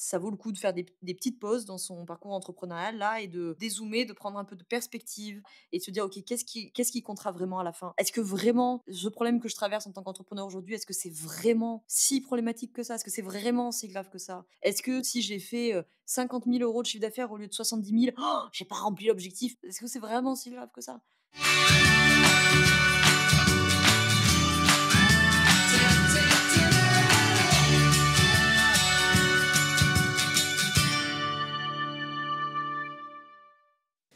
ça vaut le coup de faire des petites pauses dans son parcours entrepreneurial là et de dézoomer, de prendre un peu de perspective et de se dire: «OK, qu'est-ce qui comptera vraiment à la fin? Est-ce que vraiment ce problème que je traverse en tant qu'entrepreneur aujourd'hui, est-ce que c'est vraiment si problématique que ça? Est-ce que c'est vraiment si grave que ça? Est-ce que si j'ai fait, 50 000 € de chiffre d'affaires au lieu de 70 000, j'ai pas rempli l'objectif? Est-ce que c'est vraiment si grave que ça?»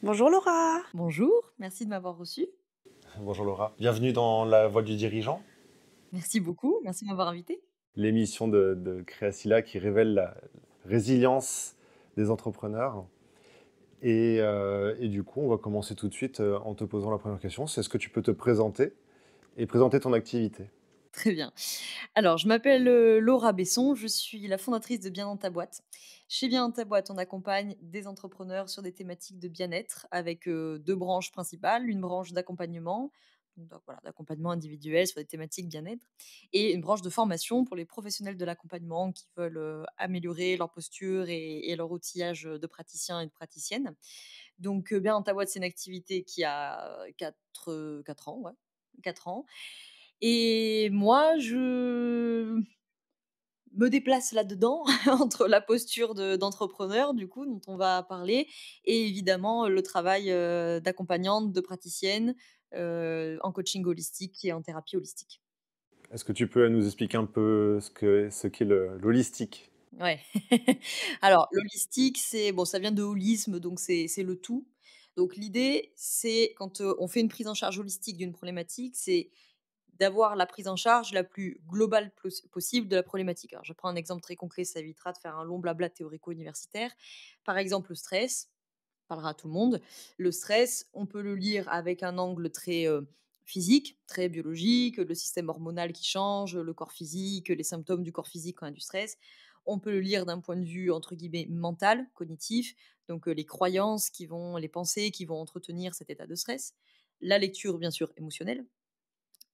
Bonjour Laura. Bonjour, merci de m'avoir reçu. Bonjour Laura, bienvenue dans La Voix du dirigeant, Merci beaucoup, merci de m'avoir invitée. l'émission de Créacilla qui révèle la résilience des entrepreneurs. Et du coup, on va commencer tout de suite en te posant la première question. C'est est-ce que tu peux te présenter et présenter ton activité? Très bien. Alors, je m'appelle, Laura Besson, je suis la fondatrice de Bien dans ta boîte. Chez Bien dans ta boîte, on accompagne des entrepreneurs sur des thématiques de bien-être avec, 2 branches principales, une branche d'accompagnement, donc voilà, d'accompagnement individuel sur des thématiques bien-être et une branche de formation pour les professionnels de l'accompagnement qui veulent, améliorer leur posture et leur outillage, de praticiens et de praticiennes. Donc, Bien dans ta boîte, c'est une activité qui a 4 ans, ouais, 4 ans et moi, je me déplace là-dedans, entre la posture d'entrepreneur, du coup, dont on va parler et évidemment, le travail, d'accompagnante, de praticienne, en coaching holistique et en thérapie holistique. Est-ce que tu peux nous expliquer un peu ce qu'est l'holistique? Ouais. Alors, l'holistique, c'est bon, ça vient de holisme, donc c'est le tout. Donc l'idée, c'est quand, on fait une prise en charge holistique d'une problématique, c'est d'avoir la prise en charge la plus globale possible de la problématique. Alors, je prends un exemple très concret, ça évitera de faire un long blabla théorico-universitaire. Par exemple, le stress, parlera à tout le monde. Le stress, on peut le lire avec un angle très physique, très biologique, le système hormonal qui change, le corps physique, les symptômes du corps physique quand il y a du stress. On peut le lire d'un point de vue, entre guillemets, mental, cognitif, donc les croyances qui vont, les pensées qui vont entretenir cet état de stress. La lecture, bien sûr, émotionnelle,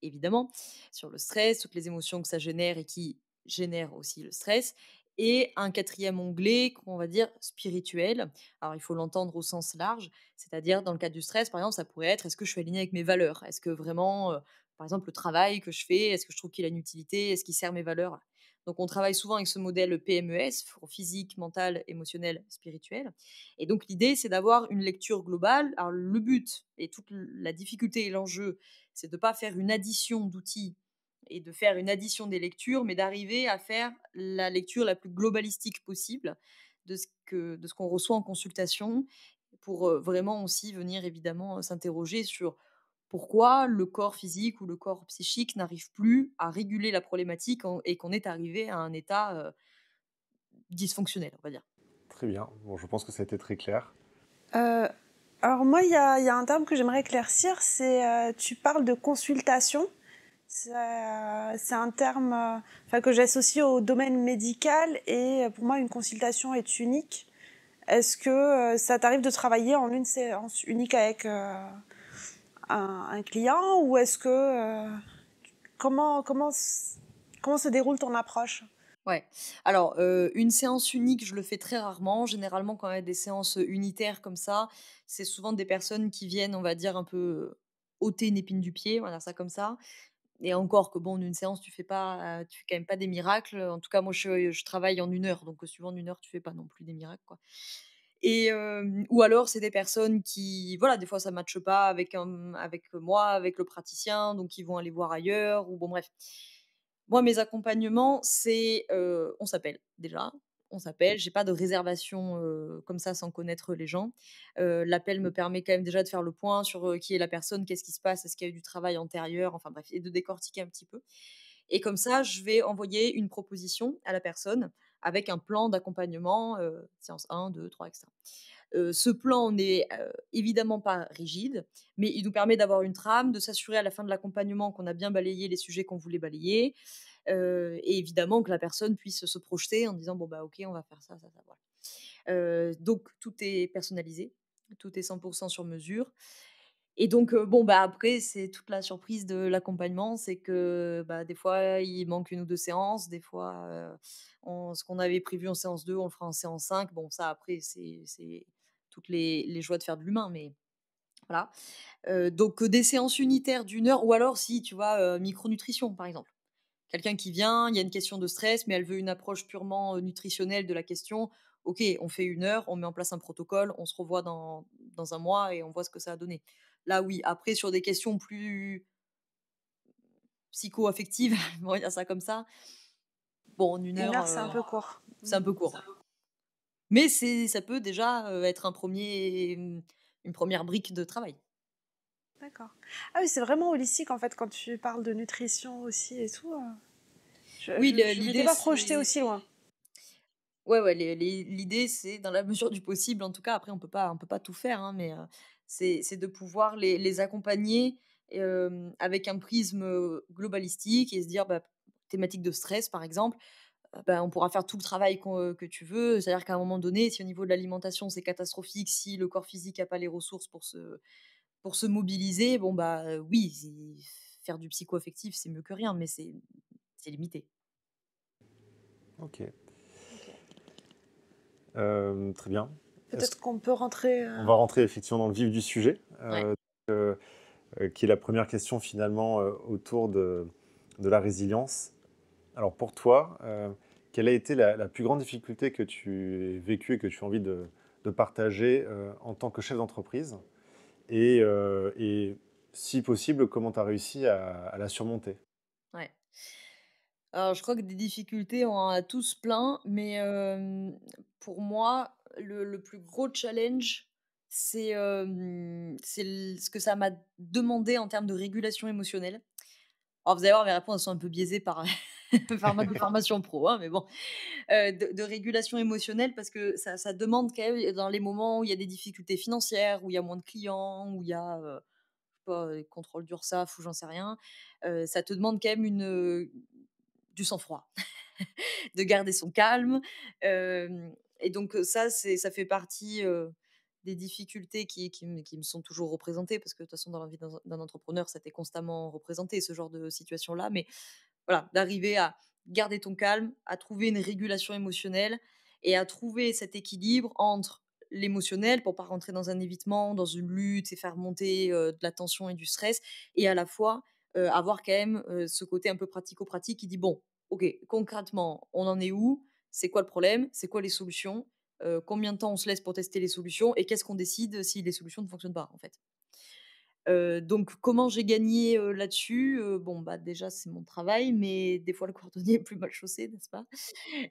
évidemment, sur le stress, toutes les émotions que ça génère et qui génèrent aussi le stress. Et un quatrième onglet, qu'on va dire spirituel. Alors, il faut l'entendre au sens large, c'est-à-dire dans le cas du stress, par exemple, ça pourrait être est-ce que je suis alignée avec mes valeurs? Est-ce que vraiment, par exemple, le travail que je fais, est-ce que je trouve qu'il a une utilité? Est-ce qu'il sert mes valeurs? Donc, on travaille souvent avec ce modèle PMES, pour physique, mental, émotionnel, spirituel. Et donc, l'idée, c'est d'avoir une lecture globale. Alors, le but et toute la difficulté et l'enjeu, c'est de ne pas faire une addition d'outils et de faire une addition des lectures, mais d'arriver à faire la lecture la plus globalistique possible de ce qu'on reçoit en consultation pour vraiment aussi venir évidemment s'interroger sur pourquoi le corps physique ou le corps psychique n'arrive plus à réguler la problématique et qu'on est arrivé à un état dysfonctionnel, on va dire. Très bien, bon, je pense que ça a été très clair. Euh, alors moi, il y a un terme que j'aimerais éclaircir, c'est tu parles de consultation. C'est un terme enfin, que j'associe au domaine médical et pour moi, une consultation est unique. Est-ce que ça t'arrive de travailler en une séance unique avec un client ou est-ce que comment se déroule ton approche? Ouais. Alors, une séance unique, je le fais très rarement. Généralement, quand il y a des séances, unitaires comme ça, c'est souvent des personnes qui viennent, on va dire, un peu, ôter une épine du pied, on va dire ça comme ça. Et encore que bon, en une séance, tu fais quand même pas des miracles. En tout cas, moi, je travaille en 1 heure, donc suivant en 1 heure, tu fais pas non plus des miracles, quoi. Et ou alors c'est des personnes qui voilà, des fois ça matche pas avec moi, avec le praticien, donc ils vont aller voir ailleurs ou bon bref. Moi, mes accompagnements, c'est, on s'appelle déjà, on s'appelle, j'ai pas de réservation, comme ça sans connaître les gens. L'appel me permet quand même déjà de faire le point sur, qui est la personne, qu'est-ce qui se passe, est-ce qu'il y a eu du travail antérieur, enfin bref et de décortiquer un petit peu. Et comme ça, je vais envoyer une proposition à la personne avec un plan d'accompagnement, séance 1, 2, 3 et cetera. Ce plan n'est, évidemment pas rigide, mais il nous permet d'avoir une trame, de s'assurer à la fin de l'accompagnement qu'on a bien balayé les sujets qu'on voulait balayer, et évidemment que la personne puisse se projeter en disant: «Bon, bah, OK, on va faire ça, ça, ça», voilà. Donc tout est personnalisé, tout est 100 sur mesure Et donc, bon, bah, après, c'est toute la surprise de l'accompagnement, c'est que, bah, des fois, il manque une ou 2 séances, des fois, on ce qu'on avait prévu en séance 2, on le fera en séance 5. Bon, ça, après, c'est toutes les joies de faire de l'humain, mais voilà. Donc, des séances unitaires d'1 heure ou alors si, tu vois, micronutrition, par exemple. Quelqu'un qui vient, il y a une question de stress, mais elle veut une approche purement, nutritionnelle de la question. OK, on fait 1 heure, on met en place un protocole, on se revoit dans un mois et on voit ce que ça a donné. Là, oui. Après, sur des questions plus psycho-affectives, on va dire ça comme ça, bon, en 1 Une heure, heure, c'est un peu court. c'est un peu court. Mais ça peut déjà, être une première brique de travail. D'accord. Ah oui, c'est vraiment holistique en fait quand tu parles de nutrition aussi et tout. Oui, Je m'étais l'idée, pas projetée c'est aussi loin. ouais, ouais, l'idée, c'est dans la mesure du possible, en tout cas, après on peut pas tout faire, hein, mais c'est de pouvoir les accompagner, avec un prisme, globalistique et se dire, bah, thématique de stress, par exemple, bah, on pourra faire tout le travail que tu veux. C'est-à-dire qu'à un moment donné, si au niveau de l'alimentation, c'est catastrophique, si le corps physique a pas les ressources pour se mobiliser, bon, bah, oui, faire du psycho-affectif, c'est mieux que rien, mais c'est limité. Ok. Ok. Très bien. Est-ce Peut-être qu'on peut rentrer. qu'on va rentrer effectivement dans le vif du sujet, Ouais. euh, qui est la première question finalement autour de la résilience. Alors pour toi, quelle a été la plus grande difficulté que tu as vécue et que tu as envie de partager en tant que chef d'entreprise et si possible, comment tu as réussi à la surmonter? Ouais. Alors, je crois que des difficultés, on en a tous plein, mais pour moi, le plus gros challenge, c'est ce que ça m'a demandé en termes de régulation émotionnelle. Alors, vous allez voir, mes réponses elles sont un peu biaisées par, par ma formation pro, hein, mais bon, de régulation émotionnelle parce que ça demande quand même, dans les moments où il y a des difficultés financières, où il y a moins de clients, où il y a, je sais pas, contrôle d'URSSAF ou j'en sais rien, ça te demande quand même du sang-froid. De garder son calme. Et donc ça fait partie, des difficultés qui me sont toujours représentées parce que de toute façon dans la vie d'un entrepreneur, ça t'est constamment représenté ce genre de situation-là. Mais voilà, d'arriver à garder ton calme, à trouver une régulation émotionnelle et à trouver cet équilibre entre l'émotionnel pour pas rentrer dans un évitement, dans une lutte et faire monter, de la tension et du stress et à la fois, avoir quand même, ce côté un peu pratico-pratique qui dit: «Bon, OK, concrètement, on en est où? C'est quoi le problème? C'est quoi les solutions? Combien de temps on se laisse pour tester les solutions? Et qu'est-ce qu'on décide si les solutions ne fonctionnent pas, en fait?» Donc comment j'ai gagné, là-dessus? Bon, bah, déjà, c'est mon travail, mais des fois, le cordonnier est plus mal chaussé, n'est-ce pas?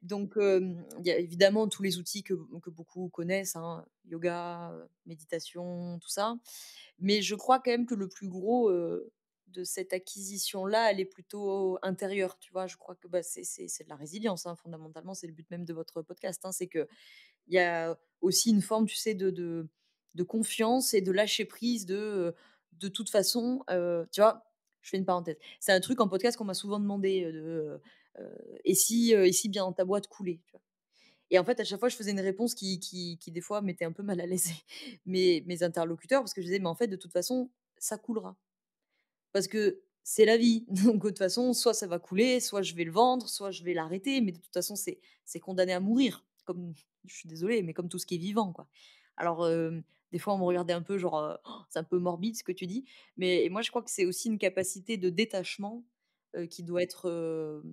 Donc il y a évidemment tous les outils que beaucoup connaissent, hein, yoga, méditation, tout ça. Mais je crois quand même que le plus gros, de cette acquisition-là, elle est plutôt intérieure, tu vois? Je crois que, bah, c'est de la résilience, hein, fondamentalement, c'est le but même de votre podcast, hein. C'est qu'il y a aussi une forme, tu sais, de confiance et de lâcher prise de toute façon, tu vois? Je fais une parenthèse. C'est un truc en podcast qu'on m'a souvent demandé, «Et si bien ta boîte coulait?» Tu vois? Et en fait, à chaque fois, je faisais une réponse qui des fois mettait un peu mal à l'aise mes interlocuteurs parce que je disais: «Mais en fait, de toute façon, ça coulera». Parce que c'est la vie. Donc de toute façon, soit ça va couler, soit je vais le vendre, soit je vais l'arrêter, mais de toute façon, c'est condamné à mourir. Comme je suis désolée, mais comme tout ce qui est vivant, quoi. Alors, des fois, on me regardait un peu genre, «Oh, c'est un peu morbide ce que tu dis», mais moi, je crois que c'est aussi une capacité de détachement, qui doit être,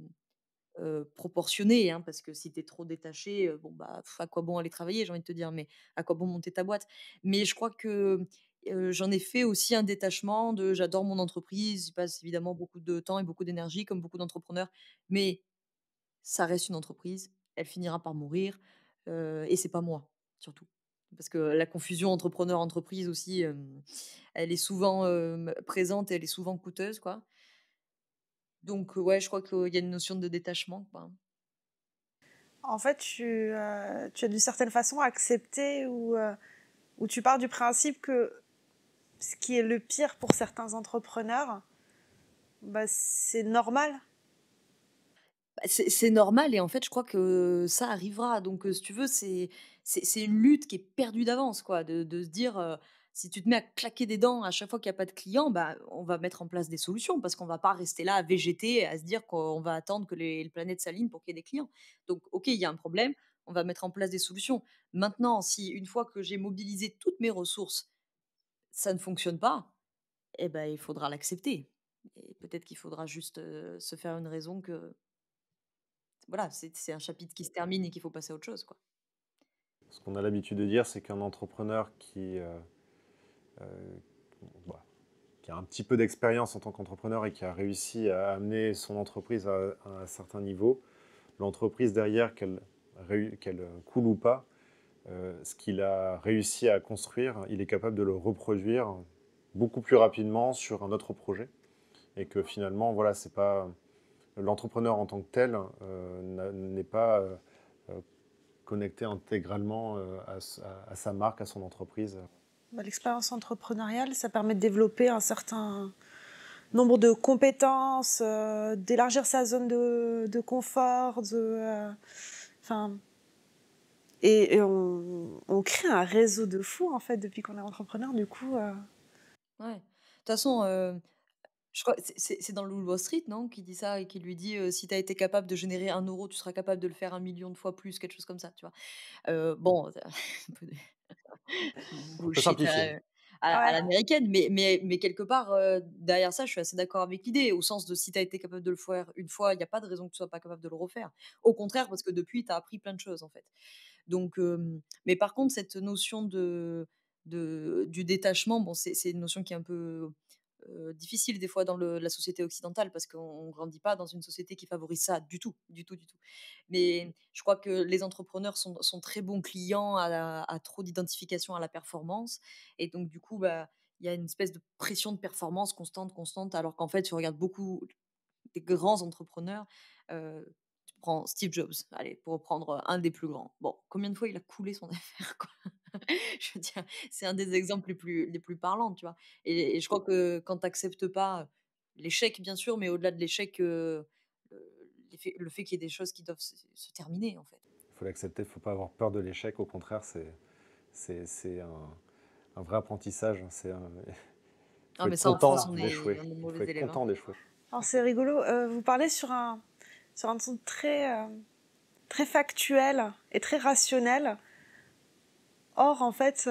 proportionnée, hein, parce que si tu es trop détaché, bon, bah, à quoi bon aller travailler, j'ai envie de te dire, mais à quoi bon monter ta boîte? Mais je crois que, j'en ai fait aussi un détachement de j'adore mon entreprise, j'y passe évidemment beaucoup de temps et beaucoup d'énergie comme beaucoup d'entrepreneurs, mais ça reste une entreprise, elle finira par mourir, et c'est pas moi, surtout. Parce que la confusion entrepreneur-entreprise aussi, elle est souvent, présente et elle est souvent coûteuse, quoi. Donc, ouais, je crois qu'il y a une notion de détachement, quoi. En fait, tu as d'une certaine façon accepté ou tu pars du principe que ce qui est le pire pour certains entrepreneurs, bah, c'est normal. Bah, c'est normal et en fait, je crois que ça arrivera donc si tu veux, c'est une lutte qui est perdue d'avance, quoi, de se dire, Si tu te mets à claquer des dents à chaque fois qu'il y a pas de clients, bah, on va mettre en place des solutions parce qu'on va pas rester là à végéter, à se dire qu'on va attendre que les planètes s'alignent pour qu'il y ait des clients. Donc OK, il y a un problème, on va mettre en place des solutions. Maintenant, si une fois que j'ai mobilisé toutes mes ressources, ça ne fonctionne pas, eh ben, il faudra l'accepter et peut-être qu'il faudra juste, se faire une raison que voilà, c'est un chapitre qui se termine et qu'il faut passer à autre chose, quoi. Ce qu'on a l'habitude de dire, c'est qu'un entrepreneur euh, bah, qui a un petit peu d'expérience en tant qu'entrepreneur et qui a réussi à amener son entreprise à un certain niveau, l'entreprise derrière, qu'elle coule ou pas, ce qu'il a réussi à construire, il est capable de le reproduire beaucoup plus rapidement sur un autre projet. Et que finalement, voilà, c'est pas l'entrepreneur en tant que tel n'est pas connecté intégralement à sa marque, à son entreprise. L'expérience entrepreneuriale, ça permet de développer un certain nombre de compétences, d'élargir sa zone de confort, enfin, et on crée un réseau de fous en fait depuis qu'on est entrepreneur. Du coup, Ouais. De toute façon, je crois c'est dans le Loup de Wall Street, non? Qui dit ça et qui lui dit, «Si tu as été capable de générer 1 euro, tu seras capable de le faire 1 million de fois plus», quelque chose comme ça, tu vois? Bon, un peu de Un peu bullshit simplifié. à ouais. l'américaine, mais quelque part, derrière ça, je suis assez d'accord avec l'idée, au sens de si tu as été capable de le faire une fois, il y a pas de raison que tu sois pas capable de le refaire. Au contraire, parce que depuis, tu as appris plein de choses, en fait. Donc, mais par contre, cette notion du détachement, bon, c'est une notion qui est un peu difficile des fois dans la société occidentale parce qu'on ne grandit pas dans une société qui favorise ça du tout, du tout, du tout. Mais je crois que les entrepreneurs sont très bons clients à trop d'identification à la performance. Et donc, du coup, bah, il y a une espèce de pression de performance constante, constante, alors qu'en fait, tu regardes beaucoup des grands entrepreneurs. Tu prends Steve Jobs, allez, pour reprendre un des plus grands. Bon, combien de fois il a coulé son affaire, quoi. Je veux dire, c'est un des exemples les plus parlants, tu vois. Et je crois que quand tu acceptes pas l'échec, bien sûr, mais au-delà de l'échec, le fait qu'il y ait des choses qui doivent se terminer, en fait. Il faut l'accepter, il ne faut pas avoir peur de l'échec. Au contraire, c'est un vrai apprentissage. Il Ah, faut mais être ça, en France, content on d'échouer. est, on est Il faut mauvais être élèves, hein. content d'échouer. Alors c'est rigolo. Vous parlez sur un ton très factuel et très rationnel. Or, en fait,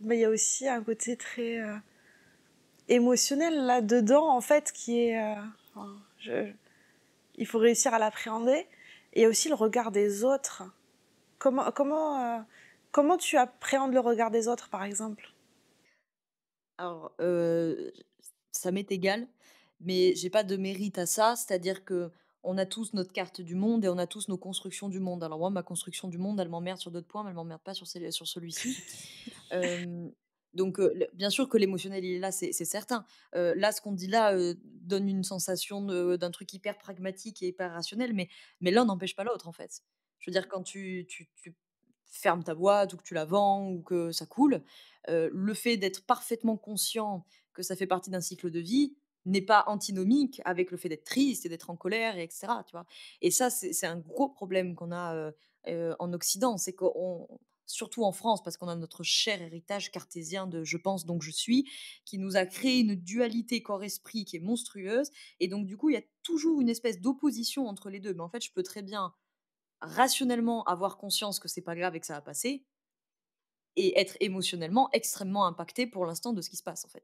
mais il y a aussi un côté très émotionnel là-dedans, en fait, qui est... enfin, il faut réussir à l'appréhender. Et il y a aussi le regard des autres. Comment tu appréhendes le regard des autres, par exemple? Alors, ça m'est égal, mais j'ai pas de mérite à ça. C'est-à-dire que on a tous notre carte du monde et on a tous nos constructions du monde. Alors moi, ma construction du monde, elle m'emmerde sur d'autres points, mais elle m'emmerde pas sur celui-ci. Hem, donc, le bien sûr que l'émotionnel, il est là, c'est certain. Là, ce qu'on dit là, donne une sensation d'un truc hyper pragmatique et hyper rationnel, mais l'un n'empêche pas l'autre, en fait. Je veux dire, quand tu fermes ta boîte ou que tu la vends ou que ça coule, le fait d'être parfaitement conscient que ça fait partie d'un cycle de vie n'est pas antinomique avec le fait d'être triste et d'être en colère et etc., tu vois? Et ça, c'est un gros problème qu'on a, en Occident. C'est qu'on surtout en France, parce qu'on a notre cher héritage cartésien de «je pense donc je suis», qui nous a créé une dualité corps-esprit qui est monstrueuse. Et donc du coup, il y a toujours une espèce d'opposition entre les 2. Mais en fait, je peux très bien rationnellement avoir conscience que c'est pas grave et que ça va passer, et être émotionnellement extrêmement impacté pour l'instant de ce qui se passe, en fait.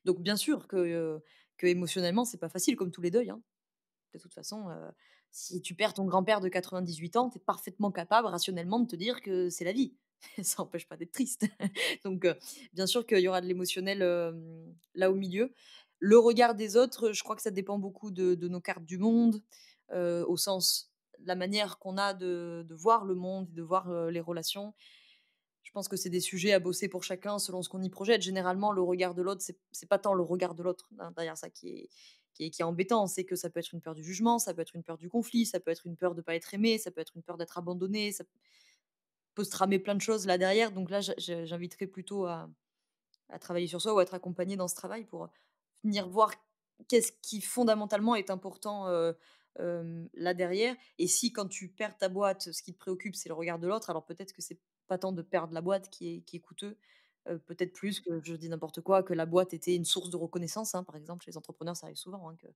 Donc bien sûr que émotionnellement, c'est pas facile comme tous les deuils, hein. De toute façon, si tu perds ton grand-père de 98 ans, tu es parfaitement capable rationnellement de te dire que c'est la vie. Ça n'empêche pas d'être triste. Donc bien sûr qu'il y aura de l'émotionnel, là au milieu. Le regard des autres, je crois que ça dépend beaucoup de nos cartes du monde, au sens la manière qu'on a de voir le monde, de voir, les relations. Je pense que c'est des sujets à bosser pour chacun selon ce qu'on y projette. Généralement, le regard de l'autre, c'est pas tant le regard de l'autre, hein, derrière ça qui est embêtant. C'est que ça peut être une peur du jugement, ça peut être une peur du conflit, ça peut être une peur de pas être aimé, ça peut être une peur d'être abandonné, ça peut se tramer plein de choses là derrière. Donc là, j'inviterais plutôt à travailler sur soi ou à être accompagné dans ce travail pour venir voir qu'est-ce qui fondamentalement est important, là derrière. Et si quand tu perds ta boîte, ce qui te préoccupe, c'est le regard de l'autre, alors peut-être que c'est pas tant de perdre la boîte qui est coûteux, peut-être plus que je dis n'importe quoi, que la boîte était une source de reconnaissance, hein, par exemple, chez les entrepreneurs, ça arrive souvent, hein, que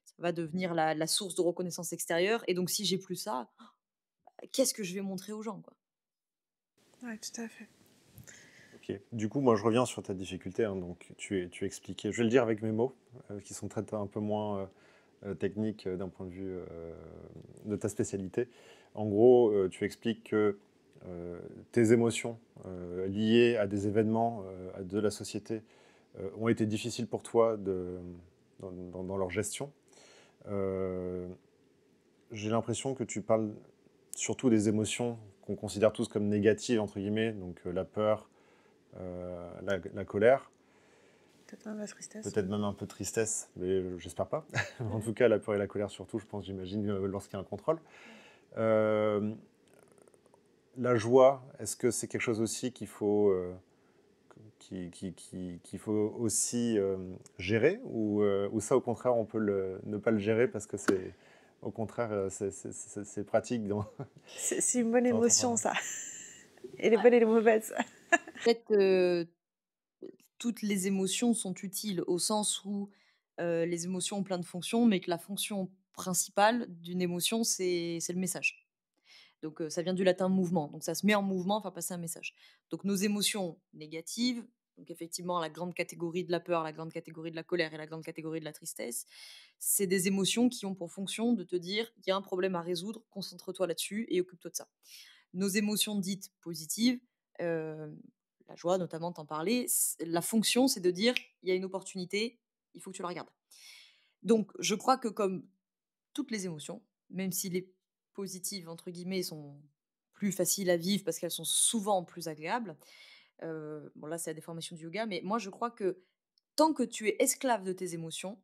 ça va devenir la source de reconnaissance extérieure et donc si j'ai plus ça, qu'est-ce que je vais montrer aux gens, quoi? Ouais, tout à fait. Ok. Du coup, moi, je reviens sur ta difficulté, hein. Donc, tu expliquais, je vais le dire avec mes mots, qui sont peut-être un peu moins techniques d'un point de vue de ta spécialité. En gros, tu expliques que tes émotions liées à des événements de la société ont été difficiles pour toi dans leur gestion. Euh, j'ai l'impression que tu parles surtout des émotions qu'on considère tous comme négatives, entre guillemets, donc la peur, la colère, Peut-être même la tristesse. peut-être même un peu de tristesse, mais j'espère pas. En tout cas, la peur et la colère surtout, je pense, j'imagine, lorsqu'il y a un contrôle. Euh, la joie, est-ce que c'est quelque chose aussi qu'il faut aussi gérer ou ça, au contraire, on peut ne pas le gérer parce que c'est, au contraire, c'est pratique dans, C'est une bonne dans émotion, l'entrepreneuriat. ça. Et les bonnes et les mauvaises. En fait, toutes les émotions sont utiles au sens où, les émotions ont plein de fonctions, mais que la fonction principale d'une émotion, c'est le message. Donc, ça vient du latin mouvement, donc ça se met en mouvement, faire passer un message. Donc nos émotions négatives, donc effectivement la grande catégorie de la peur, la grande catégorie de la colère et la grande catégorie de la tristesse, c'est des émotions qui ont pour fonction de te dire: «Il y a un problème à résoudre, concentre-toi là-dessus et occupe-toi de ça». Nos émotions dites positives, heu, la joie notamment, t'en parlais, la fonction c'est de dire: «Il y a une opportunité, il faut que tu la regardes». Donc je crois que comme toutes les émotions, même si les «positives» entre guillemets sont plus faciles à vivre parce qu'elles sont souvent plus agréables, bon là c'est la déformation du yoga, mais moi je crois que tant que tu es esclave de tes émotions,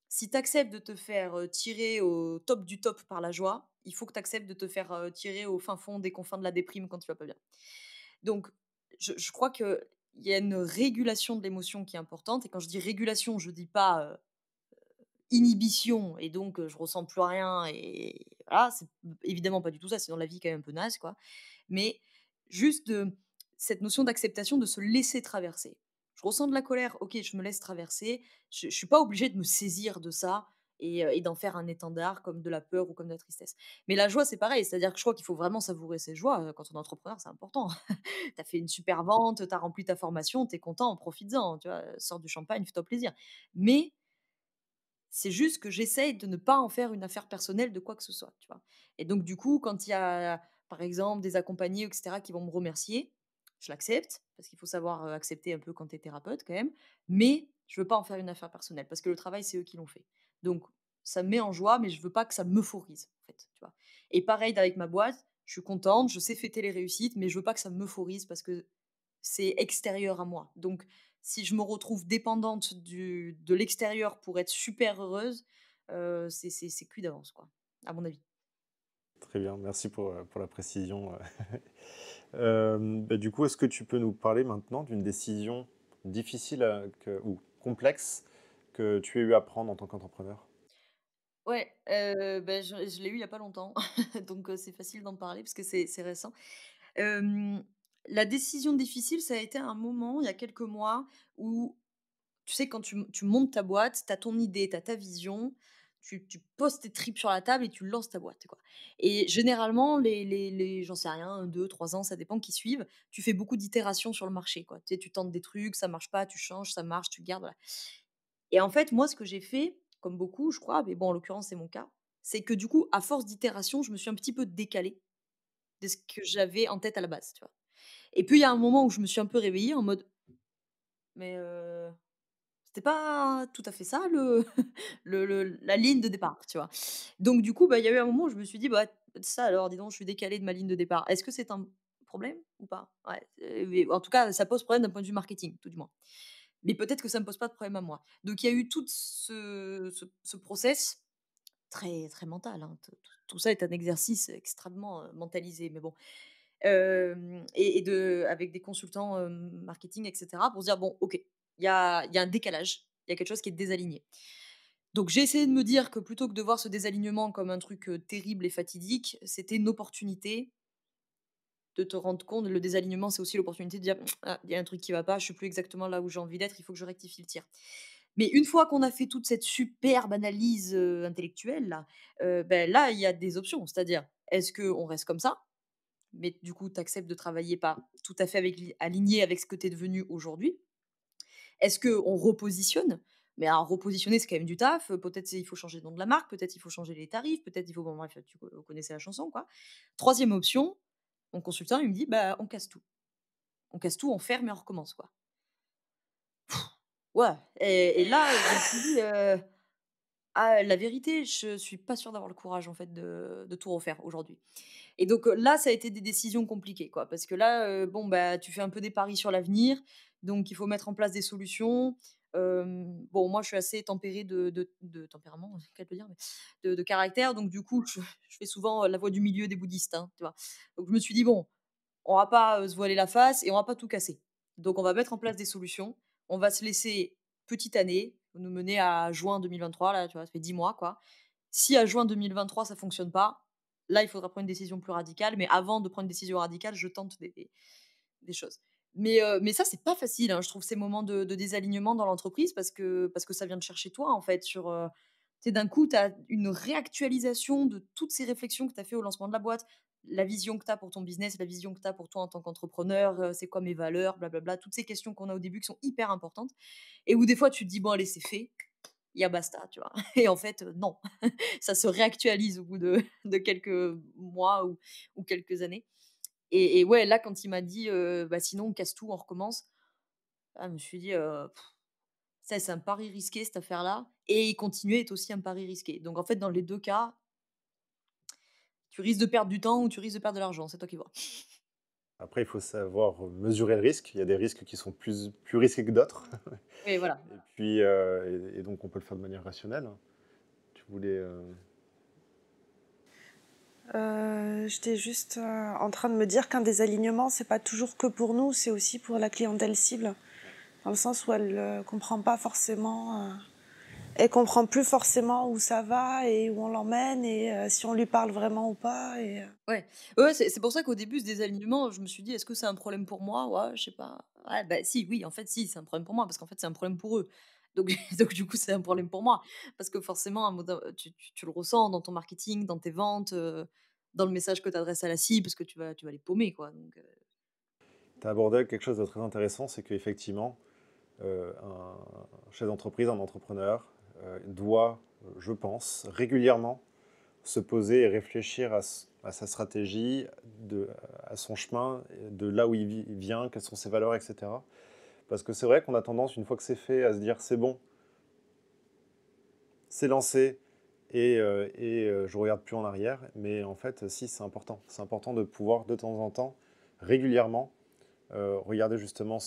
si tu acceptes de te faire, tirer au top du top par la joie, il faut que tu acceptes de te faire, tirer au fin fond des confins de la déprime quand tu vas pas bien. Donc je crois qu'il y a une régulation de l'émotion qui est importante et quand je dis régulation, je dis pas, inhibition et donc je ressens plus rien et voilà, c'est évidemment pas du tout ça, sinon la vie est quand même un peu naze, quoi. Mais juste cette notion d'acceptation, de se laisser traverser. Je ressens de la colère, OK, je me laisse traverser. Je suis pas obligée de me saisir de ça et d'en faire un étendard comme de la peur ou comme de la tristesse. Mais la joie, c'est pareil, c'est-à-dire que je crois qu'il faut vraiment savourer ses joies, quand on est entrepreneur, c'est important. Tu as fait une super vente, tu as rempli ta formation, tu es content, profites-en, tu vois? Sors du champagne, fais-toi plaisir. Mais c'est juste que j'essaye de ne pas en faire une affaire personnelle de quoi que ce soit, tu vois? Et donc du coup, quand il y a, par exemple, des accompagnés et cetera qui vont me remercier, je l'accepte, parce qu'il faut savoir, accepter un peu quand tu es thérapeute quand même, mais je veux pas en faire une affaire personnelle parce que le travail, c'est eux qui l'ont fait. Donc ça me met en joie, mais je veux pas que ça m'euphorise, en fait, tu vois? Et pareil avec ma boîte, je suis contente, je sais fêter les réussites, mais je veux pas que ça m'euphorise parce que c'est extérieur à moi. Donc si je me retrouve dépendante de l'extérieur pour être super heureuse, c'est cuit d'avance, quoi, à mon avis. Très bien, merci pour la précision. Bah, du coup, est-ce que tu peux nous parler maintenant d'une décision difficile ou complexe que tu as eu à prendre en tant qu'entrepreneur? Ouais, je l'ai eu il y a pas longtemps, donc c'est facile d'en parler parce que c'est récent. Hem, la décision difficile, ça a été un moment, il y a quelques mois, où tu sais, quand tu montes ta boîte, tu as ton idée, tu as ta vision, tu poses tes tripes sur la table et tu lances ta boîte, quoi. Et généralement, les j'en sais rien, 2 3 ans, ça dépend qui suivent, tu fais beaucoup d'itérations sur le marché, quoi. Tu sais, tu tentes des trucs, ça marche pas, tu changes, ça marche, tu gardes, voilà. Et en fait, moi, ce que j'ai fait, comme beaucoup, je crois, mais bon, en l'occurrence, c'est mon cas, c'est que du coup, à force d'itération, je me suis un petit peu décalée de ce que j'avais en tête à la base, tu vois? Et puis, il y a un moment où je me suis un peu réveillée en mode: «Mais c'était pas tout à fait ça la ligne de départ», tu vois? Donc du coup, bah, il y a eu un moment où je me suis dit: «Bah, ça alors, dis donc, je suis décalée de ma ligne de départ. Est-ce que c'est un problème ou pas?» Ouais, mais en tout cas, ça pose problème d'un point de vue marketing, tout du moins. Mais peut-être que ça me pose pas de problème à moi. Donc il y a eu tout ce process très, très mental, hein. Tout ça est un exercice extrêmement, mentalisé, mais bon. Et avec des consultants, marketing et cetera pour se dire: «Bon, OK, il y a un décalage, il y a quelque chose qui est désaligné». Donc j'ai essayé de me dire que plutôt que de voir ce désalignement comme un truc, terrible et fatidique, c'était une opportunité de te rendre compte. Le désalignement, c'est aussi l'opportunité de dire: «Ah, il y a un truc qui va pas, je suis plus exactement là où j'ai envie d'être, il faut que je rectifie le tir». Mais une fois qu'on a fait toute cette superbe analyse, intellectuelle là, là, il y a des options. C'est-à-dire, est-ce qu'on reste comme ça? Mais du coup, tu acceptes de travailler pas tout à fait aligné avec ce que tu es devenu aujourd'hui? Est-ce qu'on repositionne? Mais alors repositionner, c'est quand même du taf, peut-être il faut changer le nom de la marque, peut-être il faut changer les tarifs, peut-être il faut bon bref, vous connaissez la chanson quoi. Troisième option, mon consultant il me dit: «Bah, on casse tout. On casse tout, on ferme et on recommence quoi». Ouais et là, je me suis dit, «Ah la vérité, je suis pas sûre d'avoir le courage en fait de tout refaire aujourd'hui». Et donc, là, ça a été des décisions compliquées, quoi, parce que là, bon, bah, tu fais un peu des paris sur l'avenir, donc il faut mettre en place des solutions. Bon, moi, je suis assez tempérée de tempérament, c'est le cas de le dire, mais de caractère, donc du coup, je fais souvent, la voie du milieu des bouddhistes, hein, tu vois? Donc je me suis dit: «Bon, on va pas, se voiler la face et on va pas tout casser. Donc on va mettre en place des solutions. On va se laisser petite année, nous mener à juin 2023 là, tu vois? Ça fait 10 mois, quoi. Si à juin 2023 ça fonctionne pas, là, il faudra prendre une décision plus radicale, mais avant de prendre une décision radicale, je tente des choses. Mais ça, c'est pas facile, hein, je trouve ces moments de désalignement dans l'entreprise parce que ça vient de chercher toi, en fait, sur, tu sais, d'un coup, tu as une réactualisation de toutes ces réflexions que tu as fait au lancement de la boîte, la vision que tu as pour ton business, la vision que tu as pour toi en tant qu'entrepreneur, c'est quoi mes valeurs, blablabla, toutes ces questions qu'on a au début qui sont hyper importantes et où des fois tu te dis: «Bon allez, c'est fait, il y a basta», tu vois? Et en fait, non, ça se réactualise au bout de quelques mois ou quelques années et ouais, là, quand il m'a dit, «Bah, sinon on casse tout, on recommence», ah, je me suis dit, «Ça, c'est un pari risqué cette affaire-là» et continuer est aussi un pari risqué. Donc en fait, dans les 2 cas, tu risques de perdre du temps ou tu risques de perdre de l'argent, c'est toi qui vois. Après, il faut savoir mesurer le risque. Il y a des risques qui sont plus risqués que d'autres. Oui, voilà. Et puis, et donc, on peut le faire de manière rationnelle. Tu voulais. J'étais juste en train de me dire qu'un désalignement, c'est pas toujours que pour nous, c'est aussi pour la clientèle cible, dans le sens où elle comprend pas forcément, elle comprend plus forcément où ça va et où on l'emmène et si on lui parle vraiment ou pas. Et Ouais, ouais, c'est pour ça qu'au début, ce désalignement, je me suis dit: «Est-ce que c'est un problème pour moi?» Ouais, je sais pas. Ouais, bah, si, oui, en fait, si, c'est un problème pour moi parce qu'en fait, c'est un problème pour eux. Donc donc du coup, c'est un problème pour moi parce que forcément, à un moment tu le ressens dans ton marketing, dans tes ventes, dans le message que tu adresses à la cible parce que tu vas les paumer, quoi, donc Tu as abordé quelque chose de très intéressant, c'est qu'effectivement, un chef d'entreprise, un entrepreneur, doit, je pense, régulièrement se poser et réfléchir à sa stratégie, à son chemin, de là où il vient, quelles sont ses valeurs, etc. Parce que c'est vrai qu'on a tendance, une fois que c'est fait, à se dire c'est bon, c'est lancé et je regarde plus en arrière. Mais en fait, si, c'est important. C'est important de pouvoir de temps en temps, régulièrement, regarder justement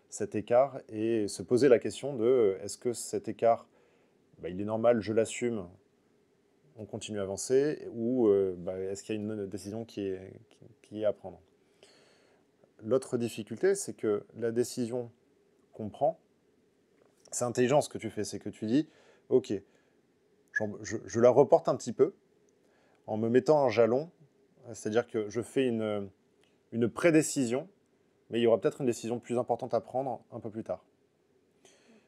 cet écart et se poser la question de est-ce que cet écart, bah, il est normal, je l'assume, on continue à avancer, ou bah, est-ce qu'il y a une décision qui est à prendre. L'autre difficulté, c'est que la décision qu'on prend, c'est intelligent ce que tu fais, c'est que tu dis, ok, je la reporte un petit peu en me mettant un jalon, c'est-à-dire que je fais une prédécision, mais il y aura peut-être une décision plus importante à prendre un peu plus tard.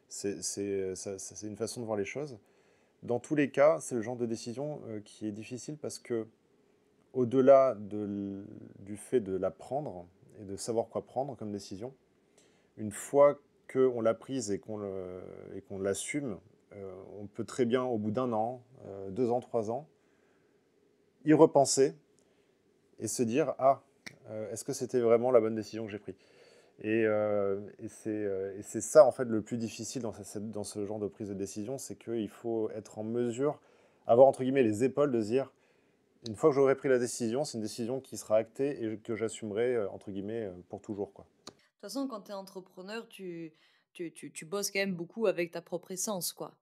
C'est une façon de voir les choses. Dans tous les cas, c'est le genre de décision qui est difficile parce que, au-delà du fait de la prendre et de savoir quoi prendre comme décision, une fois qu'on l'a prise et qu'on l'assume, on peut très bien, au bout d'un an, 2 ans, 3 ans, y repenser et se dire, ah, est-ce que c'était vraiment la bonne décision que j'ai prise? Et c'est ça, en fait, le plus difficile dans ce genre de prise de décision, c'est qu'il faut être en mesure, avoir, entre guillemets, les épaules de se dire, une fois que j'aurai pris la décision, c'est une décision qui sera actée et que j'assumerai, entre guillemets, pour toujours, quoi. de toute façon, quand tu es entrepreneur, tu bosses quand même beaucoup avec ta propre essence, quoi.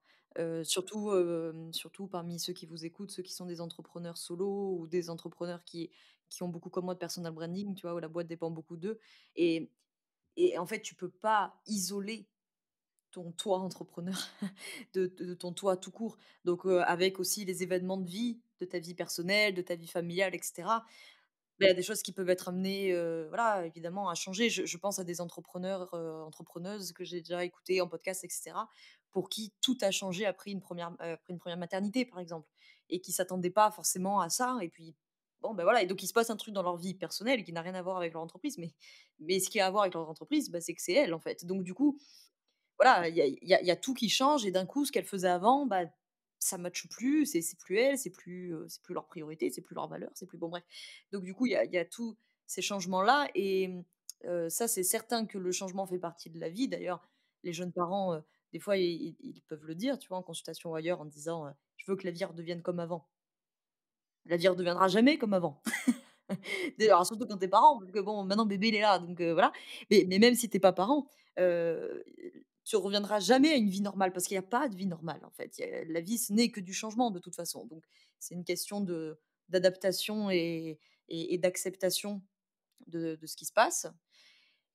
Surtout parmi ceux qui vous écoutent, ceux qui sont des entrepreneurs solo ou des entrepreneurs qui ont beaucoup comme moi de personal branding, tu vois, où la boîte dépend beaucoup d'eux. Et, et en fait, tu peux pas isoler ton toi entrepreneur de ton toi tout court. Donc, avec aussi les événements de vie, de ta vie personnelle, de ta vie familiale, etc. il y a des choses qui peuvent être amenées, voilà, évidemment à changer. Je pense à des entrepreneurs, entrepreneuses que j'ai déjà écoutées en podcast et cetera, pour qui tout a changé après une première maternité, par exemple, et qui s'attendaient pas forcément à ça et puis, bon, ben, voilà et donc il se passe un truc dans leur vie personnelle qui n'a rien à voir avec leur entreprise, mais ce qui a à voir avec leur entreprise, bah, c'est que c'est elles, en fait. Donc du coup, voilà, il y a tout qui change et d'un coup, ce qu'elles faisaient avant, bah, ça matche plus, c'est plus elles, c'est plus leur priorité, c'est plus leur valeur, c'est plus bon, bref. Donc du coup, il y a tous ces changements-là et ça, c'est certain que le changement fait partie de la vie. D'ailleurs, les jeunes parents, des fois, ils peuvent le dire, tu vois, en consultation ou ailleurs, en disant, «Je veux que la vie redevienne comme avant». La vie redeviendra jamais comme avant. D'ailleurs, surtout quand tu es parent, parce que bon, maintenant bébé il est là, donc voilà. Mais même si tu es pas parent, heu, tu reviendras jamais à une vie normale parce qu'il y a pas de vie normale en fait. La vie, ce n'est que du changement de toute façon. Donc c'est une question de d'adaptation et d'acceptation de ce qui se passe.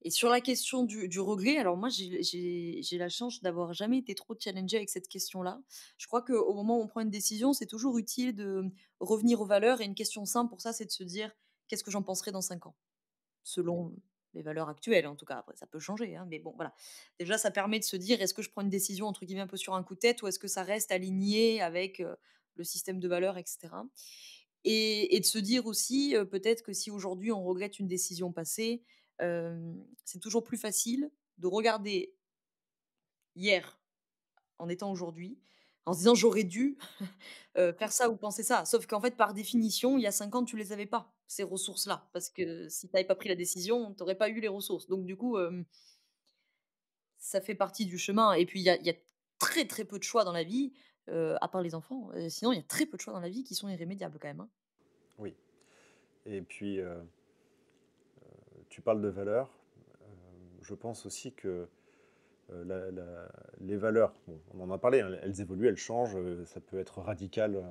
Et sur la question du regret, alors moi j'ai la chance d'avoir jamais été trop challengée avec cette question-là. Je crois qu'au moment où on prend une décision, c'est toujours utile de revenir aux valeurs et une question simple pour ça, c'est de se dire: «Qu'est-ce que j'en penserai dans 5 ans?» selon les valeurs actuelles en tout cas, après ça peut changer, hein, mais bon voilà. Déjà ça permet de se dire: «Est-ce que je prends une décision entre guillemets un peu sur un coup de tête ou est-ce que ça reste aligné avec, le système de valeurs?» et cetera. Et de se dire aussi, peut-être que si aujourd'hui on regrette une décision passée, c'est toujours plus facile de regarder hier en étant aujourd'hui, en se disant: «J'aurais dû, faire ça ou penser ça». Sauf qu'en fait, par définition, il y a 5 ans, tu les avais pas, ces ressources-là. Parce que si tu avais pas pris la décision, tu aurais pas eu les ressources. Donc du coup, ça fait partie du chemin et puis il y a très, très peu de choix dans la vie, à part les enfants, sinon il y a très peu de choix dans la vie qui sont irrémédiables quand même, hein. Oui. Et puis, tu parles de valeurs. Je pense aussi que les valeurs, bon, on en a parlé, hein, elles évoluent, elles changent, ça peut être radical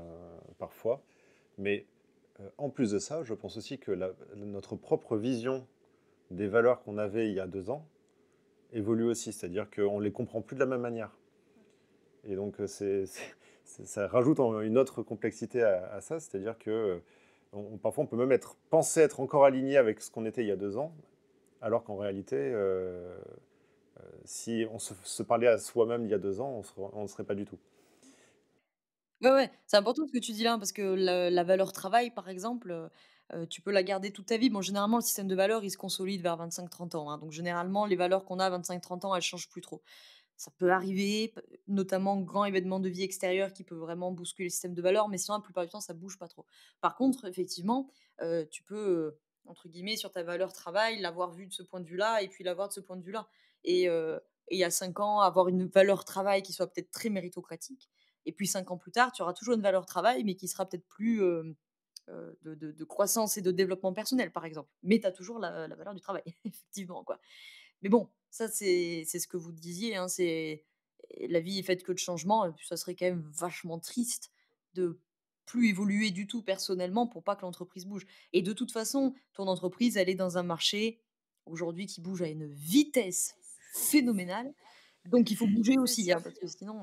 parfois, mais en plus de ça, je pense aussi que notre propre vision des valeurs qu'on avait il y a 2 ans évolue aussi, c'est-à-dire qu'on ne les comprend plus de la même manière. Et donc ça rajoute une autre complexité à ça, c'est-à-dire que parfois on peut même penser être encore aligné avec ce qu'on était il y a 2 ans, alors qu'en réalité, si on se parlait à soi-même il y a 2 ans, on ne serait pas du tout. Ouais, ouais, c'est important ce que tu dis là, parce que la valeur travail, par exemple, tu peux la garder toute ta vie. Bon, généralement, le système de valeurs, il se consolide vers 25-30 ans, hein, donc généralement, les valeurs qu'on a à 25-30 ans, elles changent plus trop. Ça peut arriver, notamment grand événement de vie extérieur qui peut vraiment bousculer le système de valeurs, mais sinon, la plupart du temps, ça bouge pas trop. Par contre, effectivement, tu peux, entre guillemets, sur ta valeur travail, l'avoir vue de ce point de vue-là et puis l'avoir de ce point de vue-là. Et il y a 5 ans, avoir une valeur travail qui soit peut-être très méritocratique et puis 5 ans plus tard, tu auras toujours une valeur travail, mais qui sera peut-être plus, de croissance et de développement personnel, par exemple. Mais tu as toujours la valeur du travail, effectivement, quoi. Mais bon, ça, c'est ce que vous disiez, hein, c'est la vie est faite que de changements et puis ça serait quand même vachement triste de plus évoluer du tout personnellement pour pas que l'entreprise bouge. Et de toute façon, ton entreprise, elle est dans un marché aujourd'hui qui bouge à une vitesse phénoménale, donc il faut bouger C'est aussi, sûr. hein, parce que sinon,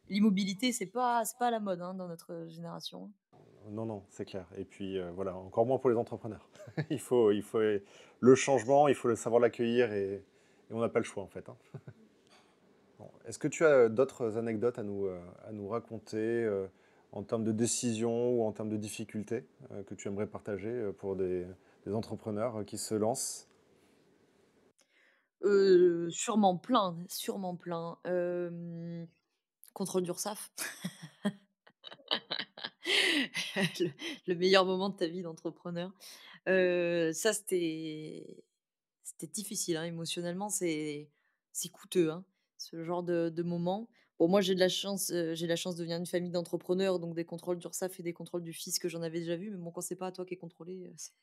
l'immobilité, c'est pas à la mode, hein, dans notre génération. Non, non, c'est clair. Et puis voilà, encore moins pour les entrepreneurs. Il faut le changement, il faut le savoir l'accueillir et on n'a pas le choix en fait, hein. Bon. Est-ce que tu as d'autres anecdotes à nous raconter en termes de décision ou en termes de difficultés que tu aimerais partager pour des entrepreneurs qui se lancent? Sûrement plein, sûrement plein. Contrôle d'URSSAF. Le le meilleur moment de ta vie d'entrepreneur. Ça, c'était difficile, hein, émotionnellement, c'est coûteux, hein, ce genre de moment. Bon, moi, j'ai de la chance de venir d'une famille d'entrepreneurs, donc des contrôles d'URSSAF et des contrôles du fisc, j'en avais déjà vu, mais bon, quand c'est pas à toi qui est contrôlé, c'est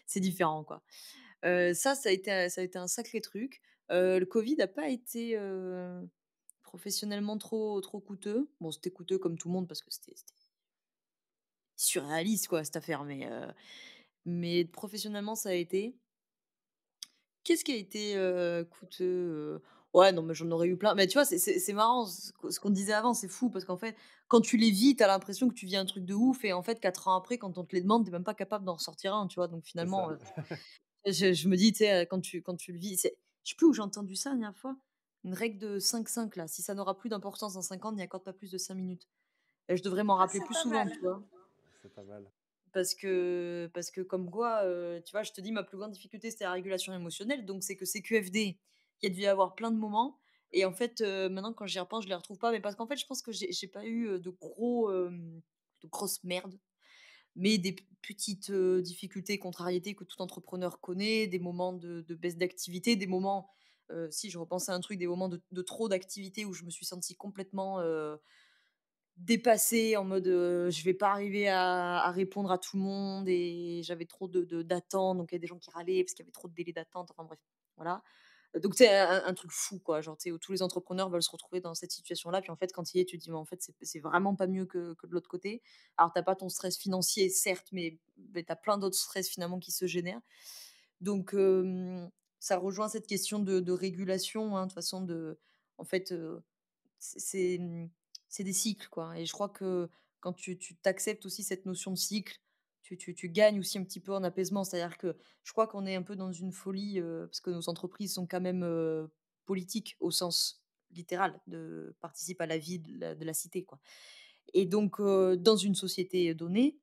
c'est différent, quoi. Ça a été un sacré truc. Le covid n'a pas été, professionnellement trop coûteux. Bon, c'était coûteux comme tout le monde parce que c'était surréaliste, quoi, cette affaire, mais professionnellement, ça a été. Qu'est-ce qui a été, coûteux? Ouais, non, mais j'en aurais eu plein. Mais tu vois, c'est marrant ce qu'on disait avant, c'est fou parce qu'en fait, quand tu les vis, tu as l'impression que tu vis un truc de ouf et en fait, 4 ans après, quand on te les demande, tu même pas capable d'en ressortir un, tu vois? Donc C'est finalement, ça. je me dis, tu sais, quand tu le vis, je sais plus où j'ai entendu ça la dernière fois, une règle de 5-5 là, si ça n'aura plus d'importance dans 5 ans, n'y accorde pas plus de 5 minutes et je devrais m'en Ah, rappeler c'est plus pas souvent, mal. tu vois? C'est pas mal. Parce que comme quoi, tu vois, je te dis ma plus grande difficulté, c'était la régulation émotionnelle, donc c'est que CQFD, il y a dû y avoir plein de moments et en fait, maintenant quand j'y repense, je les retrouve pas, mais parce qu'en fait, je pense que j'ai pas eu, de grosses merdes, mais des petites, difficultés, contrariétés que tout entrepreneur connaît, des moments de baisse d'activité, des moments, si je repensais à un truc, des moments de trop d'activité où je me suis sentie complètement, dépassée en mode, je vais pas arriver à répondre à tout le monde et j'avais trop d'attentes, donc il y a des gens qui râlaient parce qu'il y avait trop de délais d'attente, enfin bref, voilà. Donc tu sais, un truc fou quoi, genre tu sais, où tous les entrepreneurs veulent se retrouver dans cette situation-là, puis en fait quand tu y es, tu te dis: «Mais en fait c'est vraiment pas mieux que de l'autre côté». Alors tu pas ton stress financier certes, mais tu as plein d'autres stress finalement qui se génèrent. Donc ça rejoint cette question de régulation, hein, de toute façon en fait, c'est, c'est des cycles, quoi et je crois que quand tu t'acceptes aussi cette notion de cycle, tu gagnes aussi un petit peu en apaisement. C'est-à-dire que je crois qu'on est un peu dans une folie, parce que nos entreprises sont quand même, politiques au sens littéral, de participent à la vie de la cité, quoi et donc dans une société donnée,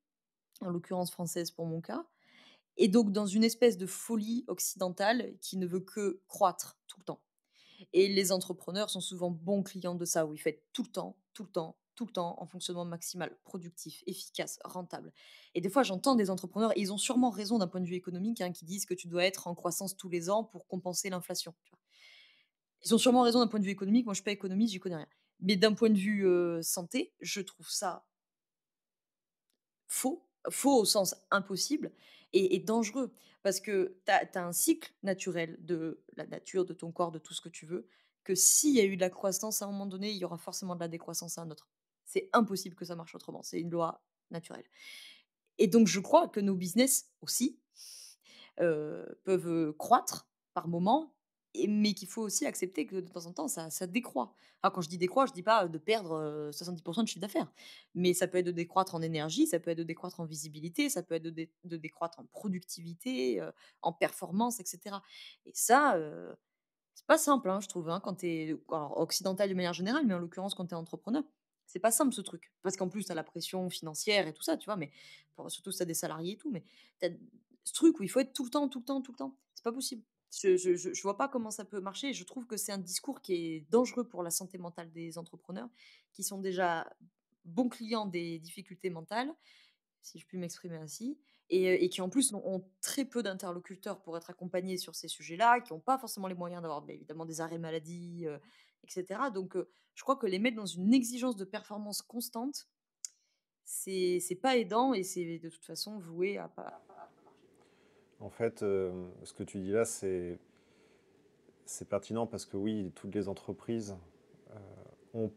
en l'occurrence française pour mon cas et donc dans une espèce de folie occidentale qui ne veut que croître tout le temps. Et les entrepreneurs sont souvent bons clients de ça, où ils font tout le temps, tout le temps, tout le temps en fonctionnement maximal, productif, efficace, rentable. Et des fois, j'entends des entrepreneurs, et ils ont sûrement raison d'un point de vue économique, hein, qui disent que tu dois être en croissance tous les ans pour compenser l'inflation. Tu vois. Ils ont sûrement raison d'un point de vue économique. Moi, je ne suis pas économiste, j'y connais rien. Mais d'un point de vue santé, je trouve ça faux, faux au sens impossible et dangereux. Parce que tu as un cycle naturel de la nature, de ton corps, de tout ce que tu veux, que s'il y a eu de la croissance à un moment donné, il y aura forcément de la décroissance à un autre. C'est impossible que ça marche autrement, c'est une loi naturelle. Et donc je crois que nos business aussi, peuvent, croître par moment mais qu'il faut aussi accepter que de temps en temps ça décroît. Alors quand je dis décroît, je dis pas, de perdre, 70 de chiffre d'affaires, mais ça peut être de décroître en énergie, ça peut être de décroître en visibilité, ça peut être de décroître en productivité, en performance et cetera et ça, c'est pas simple, hein, je trouve, hein, quand tu es occidental de manière générale, mais en l'occurrence quand tu es entrepreneur. C'est pas simple ce truc. Parce qu'en plus, tu as la pression financière et tout ça, tu vois? Mais surtout si tu as des salariés et tout, mais tu as ce truc où il faut être tout le temps, tout le temps, tout le temps. C'est pas possible. Je vois pas comment ça peut marcher et je trouve que c'est un discours qui est dangereux pour la santé mentale des entrepreneurs, qui sont déjà bons clients des difficultés mentales si je puis m'exprimer ainsi, et qui en plus ont très peu d'interlocuteurs pour être accompagnés sur ces sujets-là, qui n'ont pas forcément les moyens d'avoir, évidemment des arrêts maladie, et cetera. Donc je crois que les mettre dans une exigence de performance constante, c'est pas aidant et c'est de toute façon voué à pas. En fait, ce que tu dis là, c'est pertinent parce que oui, toutes les entreprises ont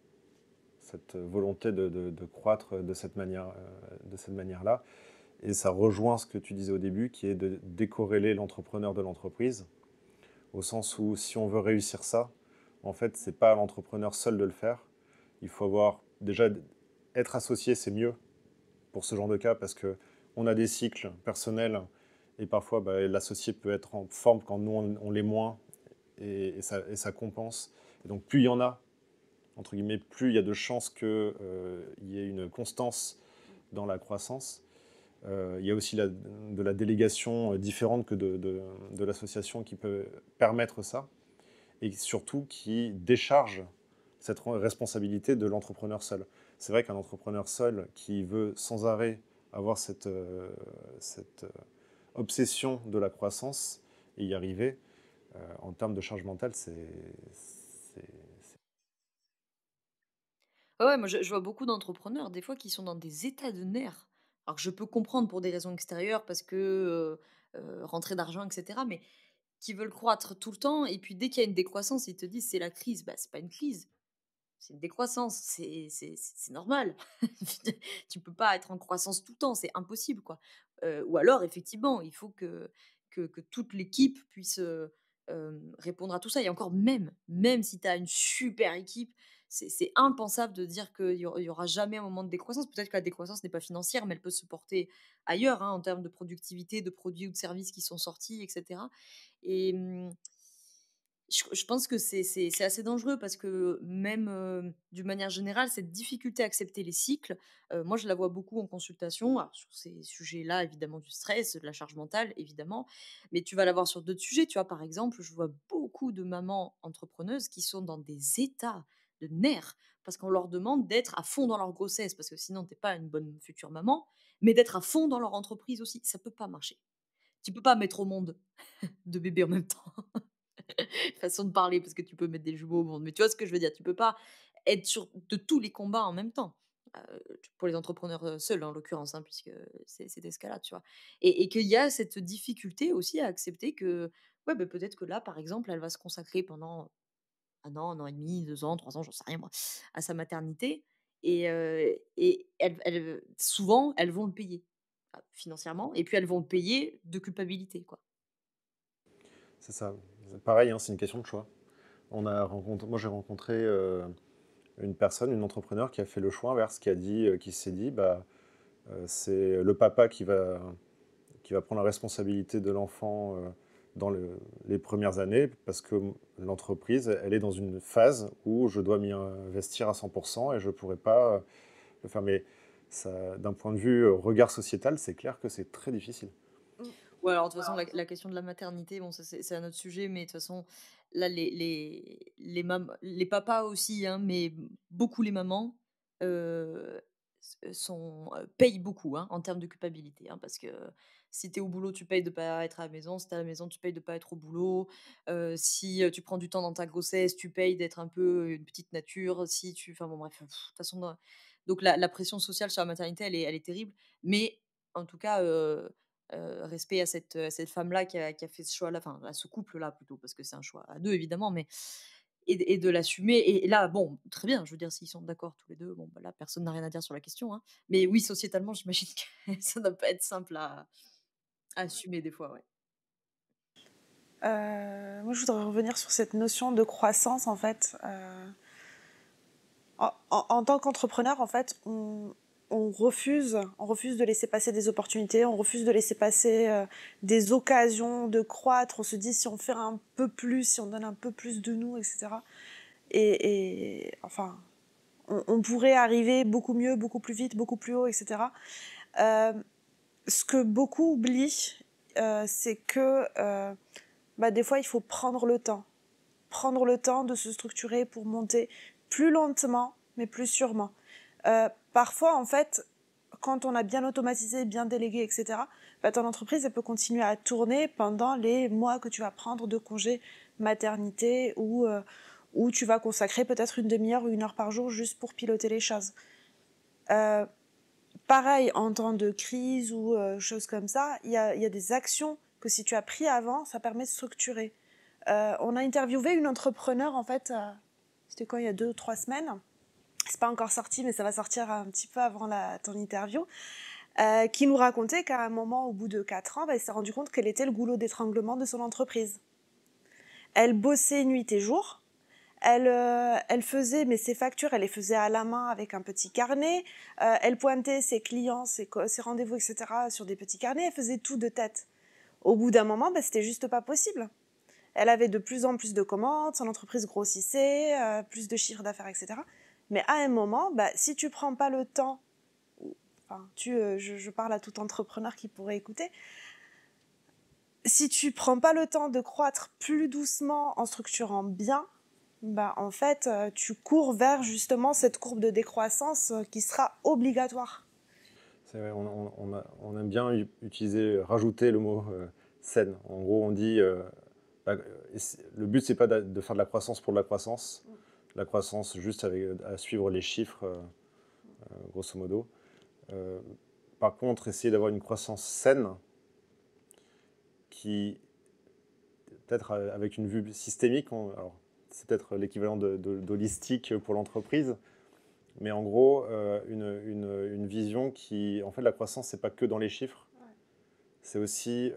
cette volonté de croître de cette manière-là. Et ça rejoint ce que tu disais au début, qui est de décorréler l'entrepreneur de l'entreprise, au sens où si on veut réussir ça, en fait, c'est pas à l'entrepreneur seul de le faire. Il faut avoir déjà être associé, c'est mieux pour ce genre de cas parce que on a des cycles personnels et parfois bah, l'associé peut être en forme quand nous on l'est moins et ça compense. Et donc plus il y en a, entre guillemets, plus il y a de chances qu'il y ait une constance dans la croissance. Il y a aussi de la délégation différente que de l'association qui peut permettre ça et surtout qui décharge cette responsabilité de l'entrepreneur seul. C'est vrai qu'un entrepreneur seul qui veut sans arrêt avoir cette obsession de la croissance et y arriver, en termes de charge mentale, c'est- Ah ouais, moi je vois beaucoup d'entrepreneurs, des fois, qui sont dans des états de nerfs. Alors que je peux comprendre pour des raisons extérieures, parce que rentrée d'argent, etc. Mais qui veulent croître tout le temps, et puis dès qu'il y a une décroissance, ils te disent c'est la crise. Bah, c'est pas une crise, c'est une décroissance, c'est normal. Tu peux pas être en croissance tout le temps, c'est impossible, quoi. Ou alors, effectivement, il faut que toute l'équipe puisse répondre à tout ça. Et encore, même si tu as une super équipe, c'est impensable de dire qu'il y aura jamais un moment de décroissance. Peut-être que la décroissance n'est pas financière, mais elle peut se porter ailleurs, hein, en termes de productivité, de produits ou de services qui sont sortis, etc. Et je pense que c'est assez dangereux parce que même, d'une manière générale, cette difficulté à accepter les cycles, moi je la vois beaucoup en consultation. Alors sur ces sujets-là, évidemment du stress, de la charge mentale, évidemment, mais tu vas l'avoir sur d'autres sujets. Tu vois, par exemple, je vois beaucoup de mamans entrepreneuses qui sont dans des états de nerfs parce qu'on leur demande d'être à fond dans leur grossesse, parce que sinon tu es pas une bonne future maman, mais d'être à fond dans leur entreprise aussi. Ça peut pas marcher. Tu peux pas mettre au monde 2 bébés en même temps. Façon de parler, parce que tu peux mettre des jumeaux au monde, mais tu vois ce que je veux dire? Tu peux pas être sur de tous les combats en même temps. Pour les entrepreneurs, seuls en l'occurrence, hein, puisque c'est d'escalade, tu vois? Et qu'il y a cette difficulté aussi à accepter que, ouais, bah, peut-être que là, par exemple, elle va se consacrer pendant 1 an et demi, 2 ans, 3 ans, j'en sais rien moi, à sa maternité et elles souvent, elles vont le payer, financièrement et puis elles vont le payer de culpabilité, quoi. C'est ça. Pareil, hein, c'est une question de choix. Moi, j'ai rencontré une personne, une entrepreneur qui a fait le choix inverse, qui s'est dit, bah, c'est le papa qui va prendre la responsabilité de l'enfant dans les premières années, parce que l'entreprise, elle est dans une phase où je dois m'y investir à 100% et je ne pourrais pas le faire. Mais d'un point de vue regard sociétal, c'est clair que c'est très difficile. Ouais, alors de toute façon, la question de la maternité, bon, ça c'est un autre sujet, mais de toute façon, là, les papas aussi, hein, mais beaucoup les mamans payent beaucoup hein, en termes de culpabilité. Hein, parce que si tu es au boulot, tu payes de pas être à la maison. Si tu es à la maison, tu payes de pas être au boulot. Si tu prends du temps dans ta grossesse, tu payes d'être un peu une petite nature. Si tu... Enfin bon, bref, de toute façon, donc la pression sociale sur la maternité, elle est terrible. Mais en tout cas... respect à cette femme-là qui a fait ce choix-là, enfin à ce couple-là plutôt, parce que c'est un choix à 2 évidemment, mais et de l'assumer et là, bon, très bien, je veux dire s'ils sont d'accord tous les 2, bon, bah, là, personne n'a rien à dire sur la question, hein. Mais oui, sociétalement, j'imagine que ça doit pas être simple à assumer des fois, ouais. Moi, je voudrais revenir sur cette notion de croissance, en fait. En tant qu'entrepreneur, en fait, on refuse de laisser passer des opportunités, on refuse de laisser passer des occasions de croître. On se dit si on fait un peu plus, si on donne un peu plus de nous, etc. Enfin, on pourrait arriver beaucoup mieux, beaucoup plus vite, beaucoup plus haut, etc. Ce que beaucoup oublient, c'est que des fois, il faut prendre le temps. Prendre le temps de se structurer pour monter plus lentement, mais plus sûrement. Parfois, en fait, quand on a bien automatisé, bien délégué, etc., ton entreprise elle peut continuer à tourner pendant les mois que tu vas prendre de congé maternité ou où tu vas consacrer peut-être une demi-heure ou 1 heure par jour juste pour piloter les choses. Pareil, en temps de crise ou choses comme ça, il y a des actions que si tu as pris avant, ça permet de structurer. On a interviewé une entrepreneur, en fait, c'était quoi, il y a 2 ou 3 semaines. C'est pas encore sorti, mais ça va sortir un petit peu avant ton interview. Qui nous racontait qu'à un moment, au bout de 4 ans, elle s'est rendue compte qu'elle était le goulot d'étranglement de son entreprise. Elle bossait nuit et jour. Elle faisait, mais ses factures, elle les faisait à la main avec un petit carnet. Elle pointait ses clients, ses rendez-vous, etc. sur des petits carnets. Elle faisait tout de tête. Au bout d'un moment, c'était juste pas possible. Elle avait de plus en plus de commandes, son entreprise grossissait, plus de chiffre d'affaires, etc. Mais à un moment, si tu prends pas le temps, enfin, je parle à tout entrepreneur qui pourrait écouter, si tu prends pas le temps de croître plus doucement en structurant bien, en fait, tu cours vers justement cette courbe de décroissance qui sera obligatoire. C'est vrai, on aime bien rajouter le mot saine. En gros, on dit le but, c'est pas de faire de la croissance pour de la croissance. La croissance juste à suivre les chiffres, grosso modo. Par contre, essayer d'avoir une croissance saine qui, peut-être avec une vue systémique, alors c'est peut-être l'équivalent d'holistique pour l'entreprise, mais en gros, une vision qui, en fait, la croissance, c'est pas que dans les chiffres, c'est aussi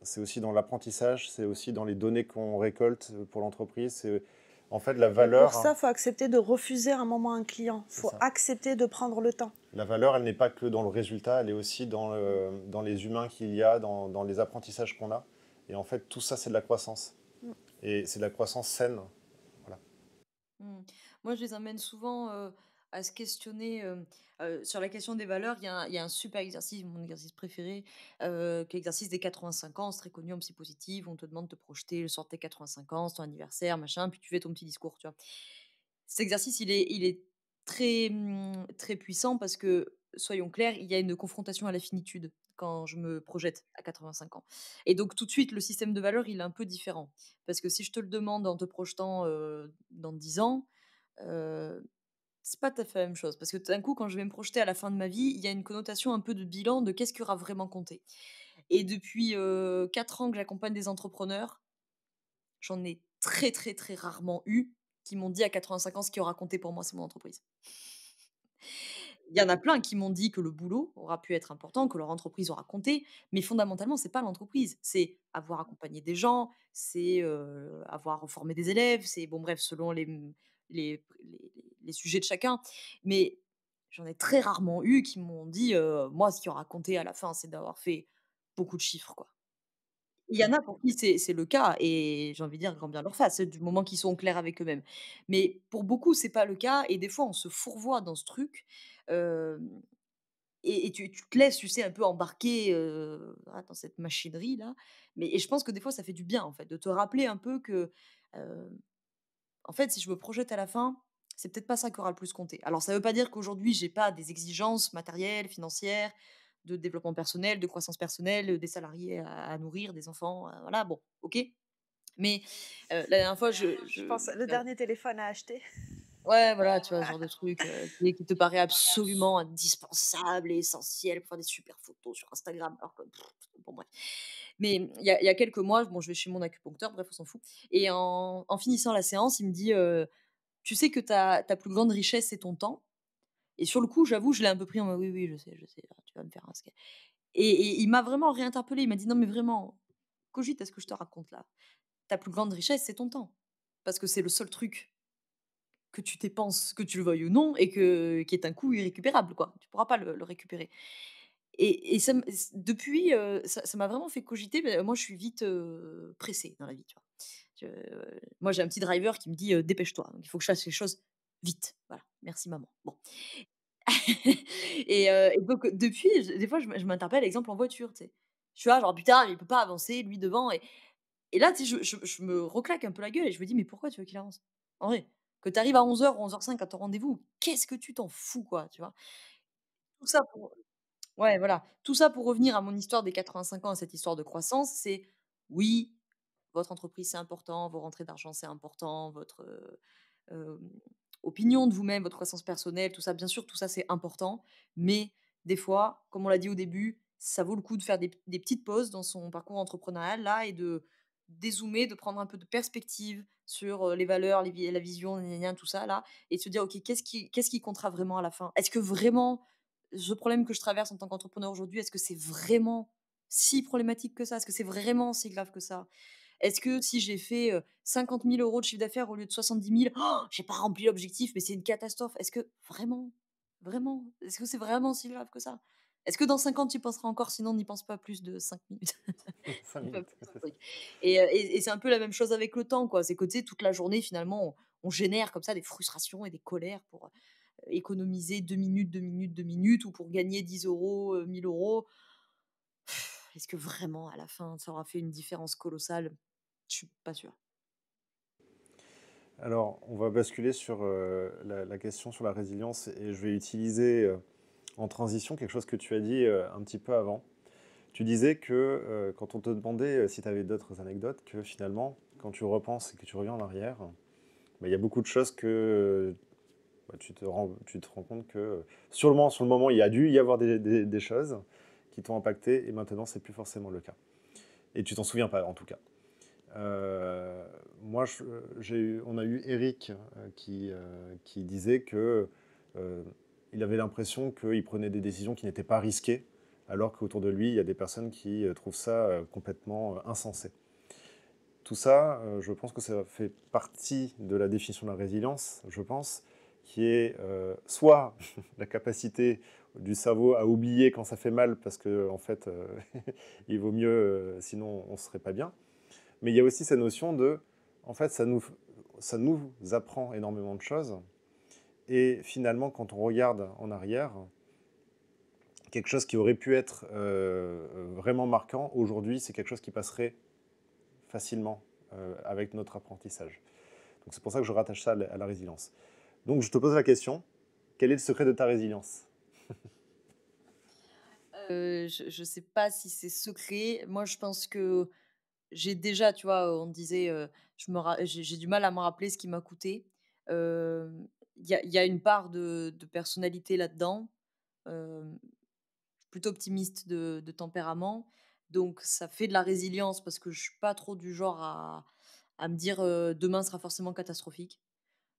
c'est aussi dans l'apprentissage, c'est aussi dans les données qu'on récolte pour l'entreprise. C'est en fait la Et pour valeur, ça, il faut accepter de refuser un moment un client. Il c'est faut ça. accepter de prendre le temps. La valeur, elle n'est pas que dans le résultat, elle est aussi dans les humains qu'il y a, dans les apprentissages qu'on a. Et en fait, tout ça, c'est de la croissance. Mm. Et c'est de la croissance saine. Voilà. Mmh. Moi, je les amène souvent à se questionner sur la question des valeurs. Il y a un super exercice, mon exercice préféré, qui est l'exercice des 85 ans. C'est très connu en psy positive. On te demande de te projeter le soir de tes 85 ans, c'est ton anniversaire, machin, puis tu fais ton petit discours, tu vois. Cet exercice, il est très, très puissant parce que, soyons clairs, il y a une confrontation à la finitude quand je me projette à 85 ans. Et donc, tout de suite, le système de valeurs, il est un peu différent. Parce que si je te le demande en te projetant dans 10 ans, euh, c'est pas tout à fait la même chose. Parce que d'un coup, quand je vais me projeter à la fin de ma vie, il y a une connotation un peu de bilan de qu'est-ce qui aura vraiment compté. Et depuis 4 ans que j'accompagne des entrepreneurs, j'en ai très, très, très rarement eu qui m'ont dit à 85 ans ce qui aura compté pour moi, c'est mon entreprise. Il y en a plein qui m'ont dit que le boulot aura pu être important, que leur entreprise aura compté, mais fondamentalement, c'est pas l'entreprise. C'est avoir accompagné des gens, c'est avoir formé des élèves, c'est bon, bref, selon les sujets de chacun. Mais j'en ai très rarement eu qui m'ont dit moi, ce qui aura compté à la fin, c'est d'avoir fait beaucoup de chiffres, quoi. Il y en a pour qui c'est le cas et j'ai envie de dire grand bien leur fasse, du moment qu'ils sont clairs avec eux-mêmes. Mais pour beaucoup, c'est pas le cas et des fois, on se fourvoie dans ce truc, hem et tu te laisses, tu sais, un peu embarquer, dans cette machinerie-là. Et je pense que des fois, ça fait du bien, en fait, de te rappeler un peu que, heu, en fait, si je me projette à la fin, c'est peut-être pas ça qui aura le plus compté. Alors ça veut pas dire qu'aujourd'hui, j'ai pas des exigences matérielles, financières, de développement personnel, de croissance personnelle, des salariés à nourrir, des enfants, voilà, bon, OK. Mais, la dernière fois, Je pense le dernier téléphone à acheter. ouais, voilà, tu vois, ce genre de truc, qui te paraît absolument indispensable et essentiel pour faire des super photos sur Instagram, alors que bon bref. Mais il y a quelques mois, bon, je vais chez mon acupuncteur, bref, on s'en fout et en finissant la séance, il me dit, «Tu sais que ta plus grande richesse, c'est ton temps?» Et sur le coup, j'avoue, je l'ai un peu pris en mode: «Oui, oui, je sais, tu vas me faire un sca» et il m'a vraiment réinterpellée. Il m'a dit: «Non, mais vraiment, cogite à ce que je te raconte là. Ta plus grande richesse, c'est ton temps. Parce que c'est le seul truc que tu dépenses, que tu le veuilles ou non, et qui est un coût irrécupérable, quoi. Tu pourras pas le récupérer. Et ça depuis, ça m'a vraiment fait cogiter. Moi, je suis vite pressée dans la vie, tu vois. Moi, j'ai un petit driver qui me dit dépêche-toi. Donc, il faut que je fasse les choses vite. Voilà. Merci, maman. Bon. Et donc, depuis, des fois, je m'interpelle, exemple, en voiture, tu sais. Je suis là, genre, putain, il peut pas avancer, lui devant. Et là, tu sais, je me reclaque un peu la gueule et je me dis: «Mais pourquoi tu veux qu'il avance?» En vrai, que tu arrives à 11h ou 11h05 à ton rendez-vous, qu'est-ce que tu t'en fous, quoi, tu vois? Tout ça pour Ouais, voilà, tout ça pour revenir à mon histoire des 85 ans, à cette histoire de croissance, c'est oui, votre entreprise, c'est important, vos rentrées d'argent, c'est important, votre, hem, opinion de vous-même, votre croissance personnelle, tout ça, bien sûr, tout ça, c'est important. Mais des fois, comme on l'a dit au début, ça vaut le coup de faire des petites pauses dans son parcours entrepreneurial là et de dézoomer, de prendre un peu de perspective sur, les valeurs, la vision, gna gna gna, tout ça là et de se dire: «OK, qu'est-ce qui comptera vraiment à la fin? Est-ce que vraiment ce problème que je traverse en tant qu'entrepreneur aujourd'hui, est-ce que c'est vraiment si problématique que ça? Est-ce que c'est vraiment si grave que ça? Est-ce que si j'ai fait, 50 000 € de chiffre d'affaires au lieu de 70 000, j'ai pas rempli l'objectif, mais c'est une catastrophe. Est-ce que vraiment? Vraiment? Est-ce que c'est vraiment si grave que ça? Est-ce que dans 5 ans, tu y penseras encore? Sinon, n'y pense pas plus de 5 minutes. 5 Pas minutes, plus c'est un ça. truc. Et c'est un peu la même chose avec le temps, quoi. C'est que, tu sais, toute la journée, finalement, on génère comme ça des frustrations et des colères pour, économiser 2 minutes, 2 minutes, 2 minutes ou pour gagner 10 €, 1 000 €. Est-ce que vraiment, à la fin, ça aura fait une différence colossale? Je suis pas sûre. Alors, on va basculer sur la question sur la résilience et je vais utiliser en transition quelque chose que tu as dit un petit peu avant. Tu disais que quand on te demandait si tu avais d'autres anecdotes, que finalement, quand tu repenses et que tu reviens en arrière, bah, il y a beaucoup de choses que bah, tu te rends compte que sur le moment, il y a dû y avoir des choses qui t'ont impacté et maintenant, c'est plus forcément le cas. Et tu t'en souviens pas, en tout cas. Moi, on a eu Eric qui disait que il avait l'impression qu'il prenait des décisions qui n'étaient pas risquées alors qu'autour de lui, il y a des personnes qui trouvent ça complètement insensé. Tout ça, je pense que ça fait partie de la définition de la résilience, je pense, qui est soit la capacité du cerveau à oublier quand ça fait mal, parce que en fait, il vaut mieux, sinon on ne serait pas bien. Mais il y a aussi cette notion de, en fait, ça nous apprend énormément de choses. Et finalement, quand on regarde en arrière, quelque chose qui aurait pu être vraiment marquant, aujourd'hui, c'est quelque chose qui passerait facilement avec notre apprentissage. Donc c'est pour ça que je rattache ça à la résilience. Donc je te pose la question, quel est le secret de ta résilience? Je sais pas si c'est secret. Moi, je pense que j'ai déjà, tu vois, on disait, j'ai du mal à me rappeler ce qui m'a coûté. Il y a une part de personnalité là-dedans. Hem, Plutôt optimiste de tempérament, donc ça fait de la résilience parce que je suis pas trop du genre à me dire, «Demain sera forcément catastrophique».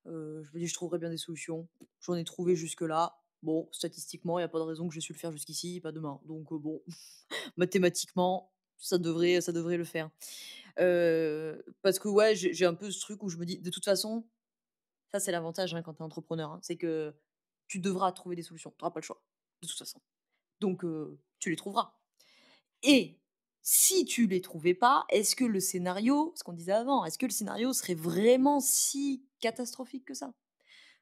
Je me dis: «Je trouverai bien des solutions». J'en ai trouvé jusque-là. Bon, statistiquement, il y a pas de raison que j'ai su le faire jusqu'ici, pas demain. Donc bon, mathématiquement, ça devrait le faire. Parce que ouais, j'ai un peu ce truc où je me dis: «De toute façon», ça c'est l'avantage, hein, quand tu es entrepreneur, hein, c'est que tu devras trouver des solutions. Tu auras pas le choix, de toute façon. Donc tu les trouveras. Et si tu les trouvais pas, est-ce que le scénario, ce qu'on disait avant, est-ce que le scénario serait vraiment si catastrophique que ça?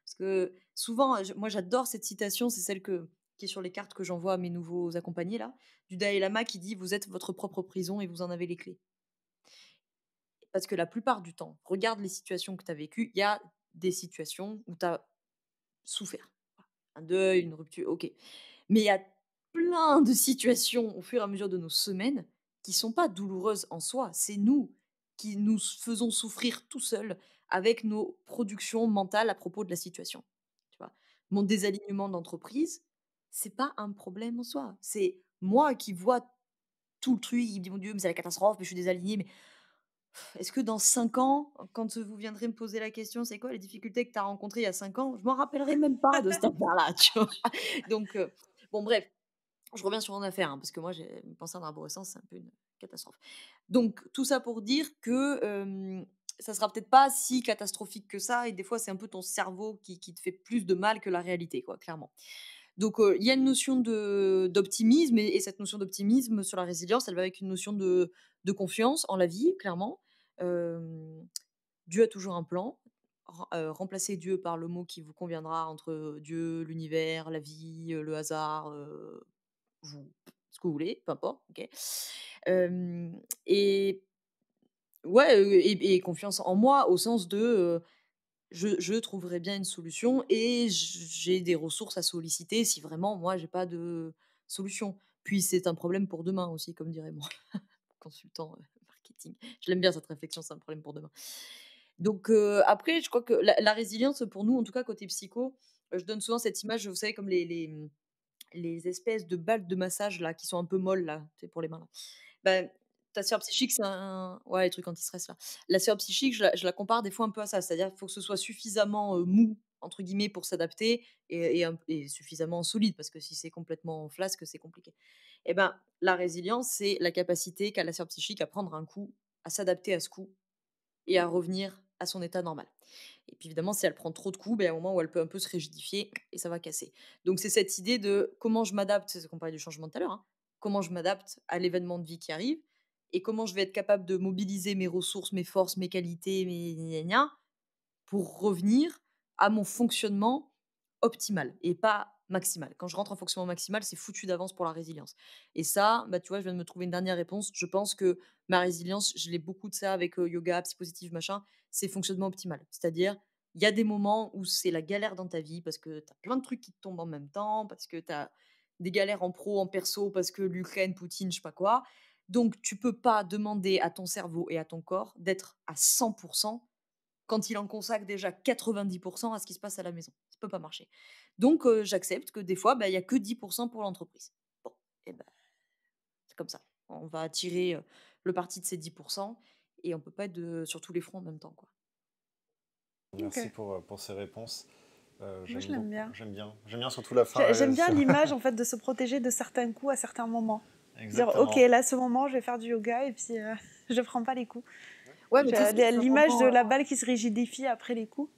Parce que souvent, moi j'adore cette citation, c'est celle qui est sur les cartes que j'envoie à mes nouveaux accompagnés là, du Dalai Lama qui dit: «Vous êtes votre propre prison et vous en avez les clés». Parce que la plupart du temps, regarde les situations que tu as vécues, il y a des situations où tu as souffert. Un deuil, une rupture, OK. Mais il y a plein de situations au fur et à mesure de nos semaines qui sont pas douloureuses en soi. C'est nous qui nous faisons souffrir tout seuls avec nos productions mentales à propos de la situation. Tu vois? Mon désalignement d'entreprise, c'est pas un problème en soi. C'est moi qui vois tout le truc, il me dit: «Mon Dieu, mais c'est la catastrophe, mais je suis désalignée, mais est-ce que dans 5 ans, quand vous viendrez me poser la question: «C'est quoi les difficultés que tu as rencontrées il y a 5 ans?» je m'en rappellerai même pas de cette affaire-là, tu vois? Donc bon bref, je reviens sur mon affaire, hein, parce que moi j'ai une pensée en arborescence, c'est un peu une catastrophe. Donc tout ça pour dire que, ça sera peut-être pas si catastrophique que ça et des fois c'est un peu ton cerveau qui te fait plus de mal que la réalité quoi, clairement. Donc il y a une notion d'optimisme et cette notion d'optimisme sur la résilience, elle va avec une notion de confiance en la vie, clairement. Hem, Dieu a toujours un plan. Remplacez Dieu par le mot qui vous conviendra entre Dieu, l'univers, la vie, le hasard, vous ce que vous voulez, peu importe, OK. Et ouais, et confiance en moi au sens de, je trouverai bien une solution et j'ai des ressources à solliciter si vraiment moi j'ai pas de solution. Puis c'est un problème pour demain aussi, comme dirait mon consultant, marketing. Je l'aime bien cette réflexion, c'est un problème pour demain. Donc après je crois que la résilience pour nous, en tout cas côté psycho, je donne souvent cette image, vous savez comme les espèces de balles de massage là, qui sont un peu molles là, tu sais pour les mains là. Bah, ta sphère psychique, c'est un ouais, les trucs anti-stress là. La sphère psychique, je la compare des fois un peu à ça, c'est-à-dire qu'il faut que ce soit suffisamment, «mou» entre guillemets pour s'adapter et suffisamment solide parce que si c'est complètement flasque, c'est compliqué. Et ben, la résilience, c'est la capacité qu'a la sphère psychique à prendre un coup, à s'adapter à ce coup et à revenir à son état normal. Et puis évidemment, si elle prend trop de coups, ben, il y a un moment où elle peut un peu se rigidifier et ça va casser. Donc c'est cette idée de comment je m'adapte, c'est ce qu'on parlait du changement tout à l'heure, hein, comment je m'adapte à l'événement de vie qui arrive et comment je vais être capable de mobiliser mes ressources, mes forces, mes qualités, mes gna gna gna, pour revenir à mon fonctionnement optimal et pas maximal. Quand je rentre en fonctionnement maximal, c'est foutu d'avance pour la résilience. Et ça, bah, tu vois, je viens de me trouver une dernière réponse. Je pense que ma résilience, je l'ai beaucoup de ça avec yoga, psy machin, c'est fonctionnement optimal. C'est-à-dire, il y a des moments où c'est la galère dans ta vie parce que tu as plein de trucs qui te tombent en même temps, parce que tu as des galères en pro, en perso, parce que l'Ukraine, Poutine, je sais pas quoi. Donc, tu peux pas demander à ton cerveau et à ton corps d'être à 100% quand il en consacre déjà 90% à ce qui se passe à la maison. Ça peut pas marcher. Donc j'accepte que des fois, bah, il y a que 10% pour l'entreprise. Bon et ben, c'est comme ça. On va tirer, le parti de ces 10% et on peut pas être sur tous les fronts en même temps, quoi. Merci Ok. pour ces réponses. Moi, je l'aime bien. J'aime bien. J'aime bien surtout la fin. J'aime bien l'image en fait de se protéger de certains coups à certains moments. Dire ok, Exactement. là ce moment je vais faire du yoga et puis je prends pas les coups. Ouais, mais tu sais, c'est un L'image de moment, la balle qui se rigidifie après les coups.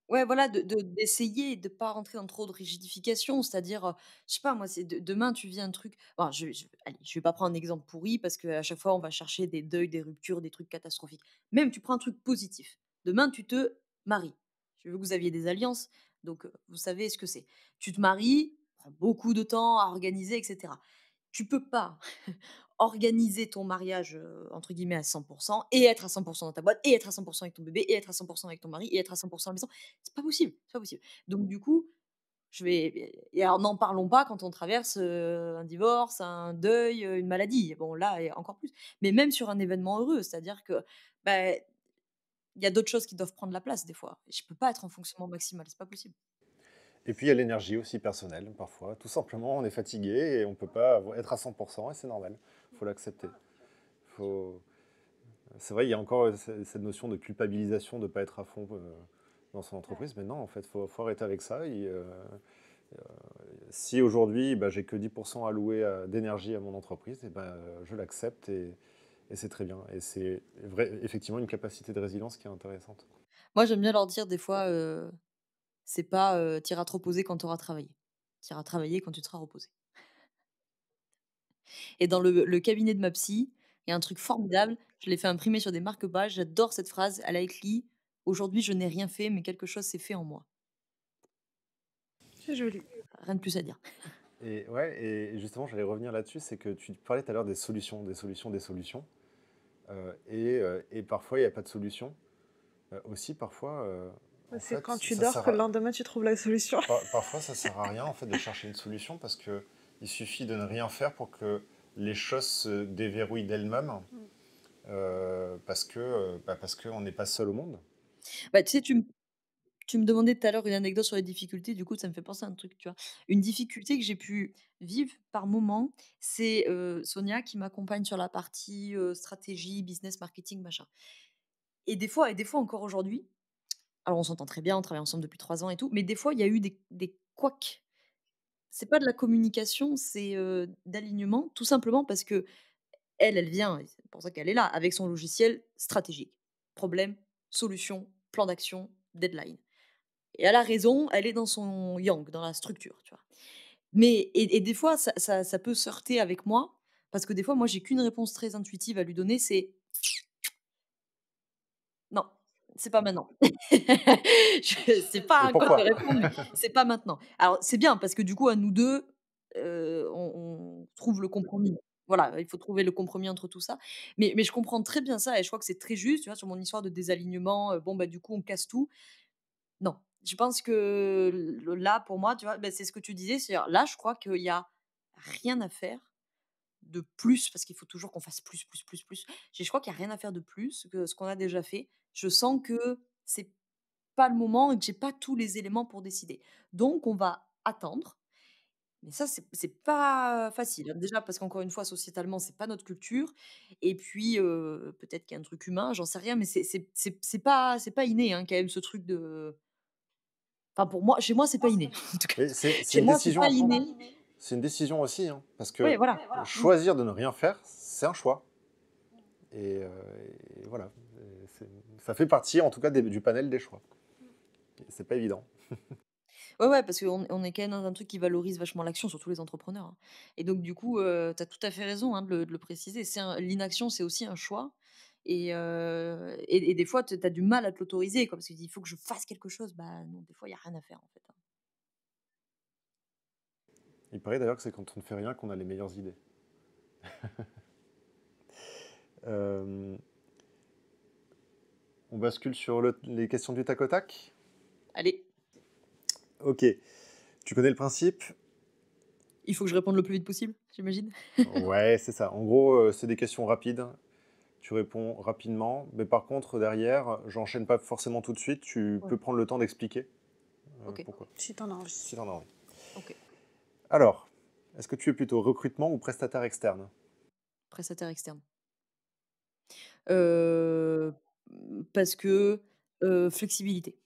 ouais, voilà, d'essayer de pas rentrer dans trop de rigidification. C'est-à-dire, je sais pas moi, c'est demain tu vis un truc allez, je vais pas prendre un exemple pourri parce qu'à chaque fois on va chercher des deuils, des ruptures, des trucs catastrophiques. Même tu prends un truc positif. Demain tu te maries. Je veux que vous aviez des alliances, donc vous savez ce que c'est. Tu te maries, prend beaucoup de temps à organiser et cetera. Tu peux pas organiser ton mariage, entre guillemets «à 100 et être à 100 dans ta boîte et être à 100 avec ton bébé et être à 100 avec ton mari et être à 100 à la maison. C'est pas possible, c'est pas possible. Donc du coup, je vais et alors n'en parlons pas quand on traverse, un divorce, un deuil, une maladie. Bon là et encore plus. Mais même sur un événement heureux, c'est-à-dire que, bah, il y a d'autres choses qui doivent prendre la place des fois. Je peux pas être en fonctionnement maximal, c'est pas possible. Et puis il y a l'énergie aussi personnelle, parfois. Tout simplement, on est fatigué et on peut pas être à 100% et c'est normal. Il faut l'accepter. Faut... C'est vrai, il y a encore cette notion de culpabilisation de ne pas être à fond dans son entreprise, mais non, en fait, faut arrêter avec ça. Si aujourd'hui, bah, j'ai que 10% alloué d'énergie à mon entreprise, et ben, je l'accepte et c'est très bien. Et c'est effectivement une capacité de résilience qui est intéressante. Moi, j'aime bien leur dire des fois, c'est pas, tu iras te reposer quand tu auras travaillé. Tu iras travailler quand tu te seras reposé. Et dans le cabinet de ma psy, il y a un truc formidable, je l'ai fait imprimer sur des marque-pages, j'adore cette phrase, elle a écrit: «Aujourd'hui, je n'ai rien fait, mais quelque chose s'est fait en moi». C'est joli. Rien de plus à dire. Et ouais, et justement, j'allais revenir là-dessus, c'est que tu parlais tout à l'heure des solutions, des solutions, des solutions. Et parfois, il n'y a pas de solution. Aussi, parfois, en C'est fait, quand tu ça dors sert que le lendemain tu trouves la solution. parfois, ça sert à rien en fait de chercher une solution parce que il suffit de ne rien faire pour que les choses se déverrouillent d'elles-mêmes parce qu'on n'est pas seul au monde. Bah, tu sais, tu me demandais tout à l'heure une anecdote sur les difficultés, du coup, ça me fait penser à un truc, tu vois? Une difficulté que j'ai pu vivre par moment, c'est, Sonia qui m'accompagne sur la partie, stratégie, business, marketing, machin. Et des fois encore aujourd'hui, alors on s'entend très bien, on travaille ensemble depuis 3 ans et tout, mais des fois il y a eu des couacs. C'est pas de la communication, c'est, d'alignement, tout simplement parce qu'elle, elle vient, et c'est pour ça qu'elle est là, avec son logiciel stratégique. Problème, solution, plan d'action, deadline. Et elle a raison, elle est dans son yang, dans la structure, tu vois? Mais et des fois ça peut se heurter avec moi, parce que des fois, moi, j'ai qu'une réponse très intuitive à lui donner, c'est: «Non, c'est pas maintenant». Je sais pas Et à quoi te pourquoi? répondre, mais c'est pas maintenant. Alors c'est bien parce que du coup, à nous 2, on trouve le compromis. Voilà, il faut trouver le compromis entre tout ça. Mais je comprends très bien ça et je crois que c'est très juste, tu vois? Sur mon histoire de désalignement, bon, bah, du coup, on casse tout. Non, je pense que là, pour moi, tu vois, bah, c'est ce que tu disais, c'est-à-dire là, je crois qu'il y a rien à faire de plus, parce qu'il faut toujours qu'on fasse plus, plus, plus, plus. Je crois qu'il y a rien à faire de plus que ce qu'on a déjà fait. Je sens que c'est pas le moment et que j'ai pas tous les éléments pour décider. Donc on va attendre, mais ça c'est pas facile, hein. Déjà parce qu'encore une fois, sociétalement, c'est pas notre culture et puis, peut-être qu'il y a un truc humain, j'en sais rien, mais c'est pas inné, hein, quand même ce truc de enfin pour moi, chez moi, c'est pas inné. En tout cas, Mais c'est chez une moi, c'est décision pas à prendre. inné. C'est une décision aussi, hein, parce Ouais, que voilà. Mmh. choisir de ne rien faire, c'est un choix. Et, euh, et voilà. Ça fait partie, en tout cas, du panel des choix. C'est pas évident. Ouais, ouais, parce qu'on est quand même dans un truc qui valorise vachement l'action, surtout les entrepreneurs, hein. Et donc du coup, tu as tout à fait raison, hein, de le préciser. L'inaction, c'est aussi un choix et des fois, tu as du mal à te l'autoriser, quoi, parce que tu dis: «Il faut que je fasse quelque chose». Bah non, des fois, il y a rien à faire, en fait, hein. Il paraît d'ailleurs que c'est quand on ne fait rien qu'on a les meilleures idées. Euh, on bascule sur les questions du tac au tac. Allez, Ok. Tu connais le principe? il faut que je réponde le plus vite possible, j'imagine? Ouais, c'est ça. En gros, c'est des questions rapides. Tu réponds rapidement, mais par contre, derrière, j'enchaîne pas forcément tout de suite. Tu Ouais, peux prendre le temps d'expliquer OK, pourquoi, Si t'en as envie. si t'en as envie. OK. Alors, est-ce que tu es plutôt recrutement ou prestataire externe? Prestataire externe. Heu, parce que, flexibilité.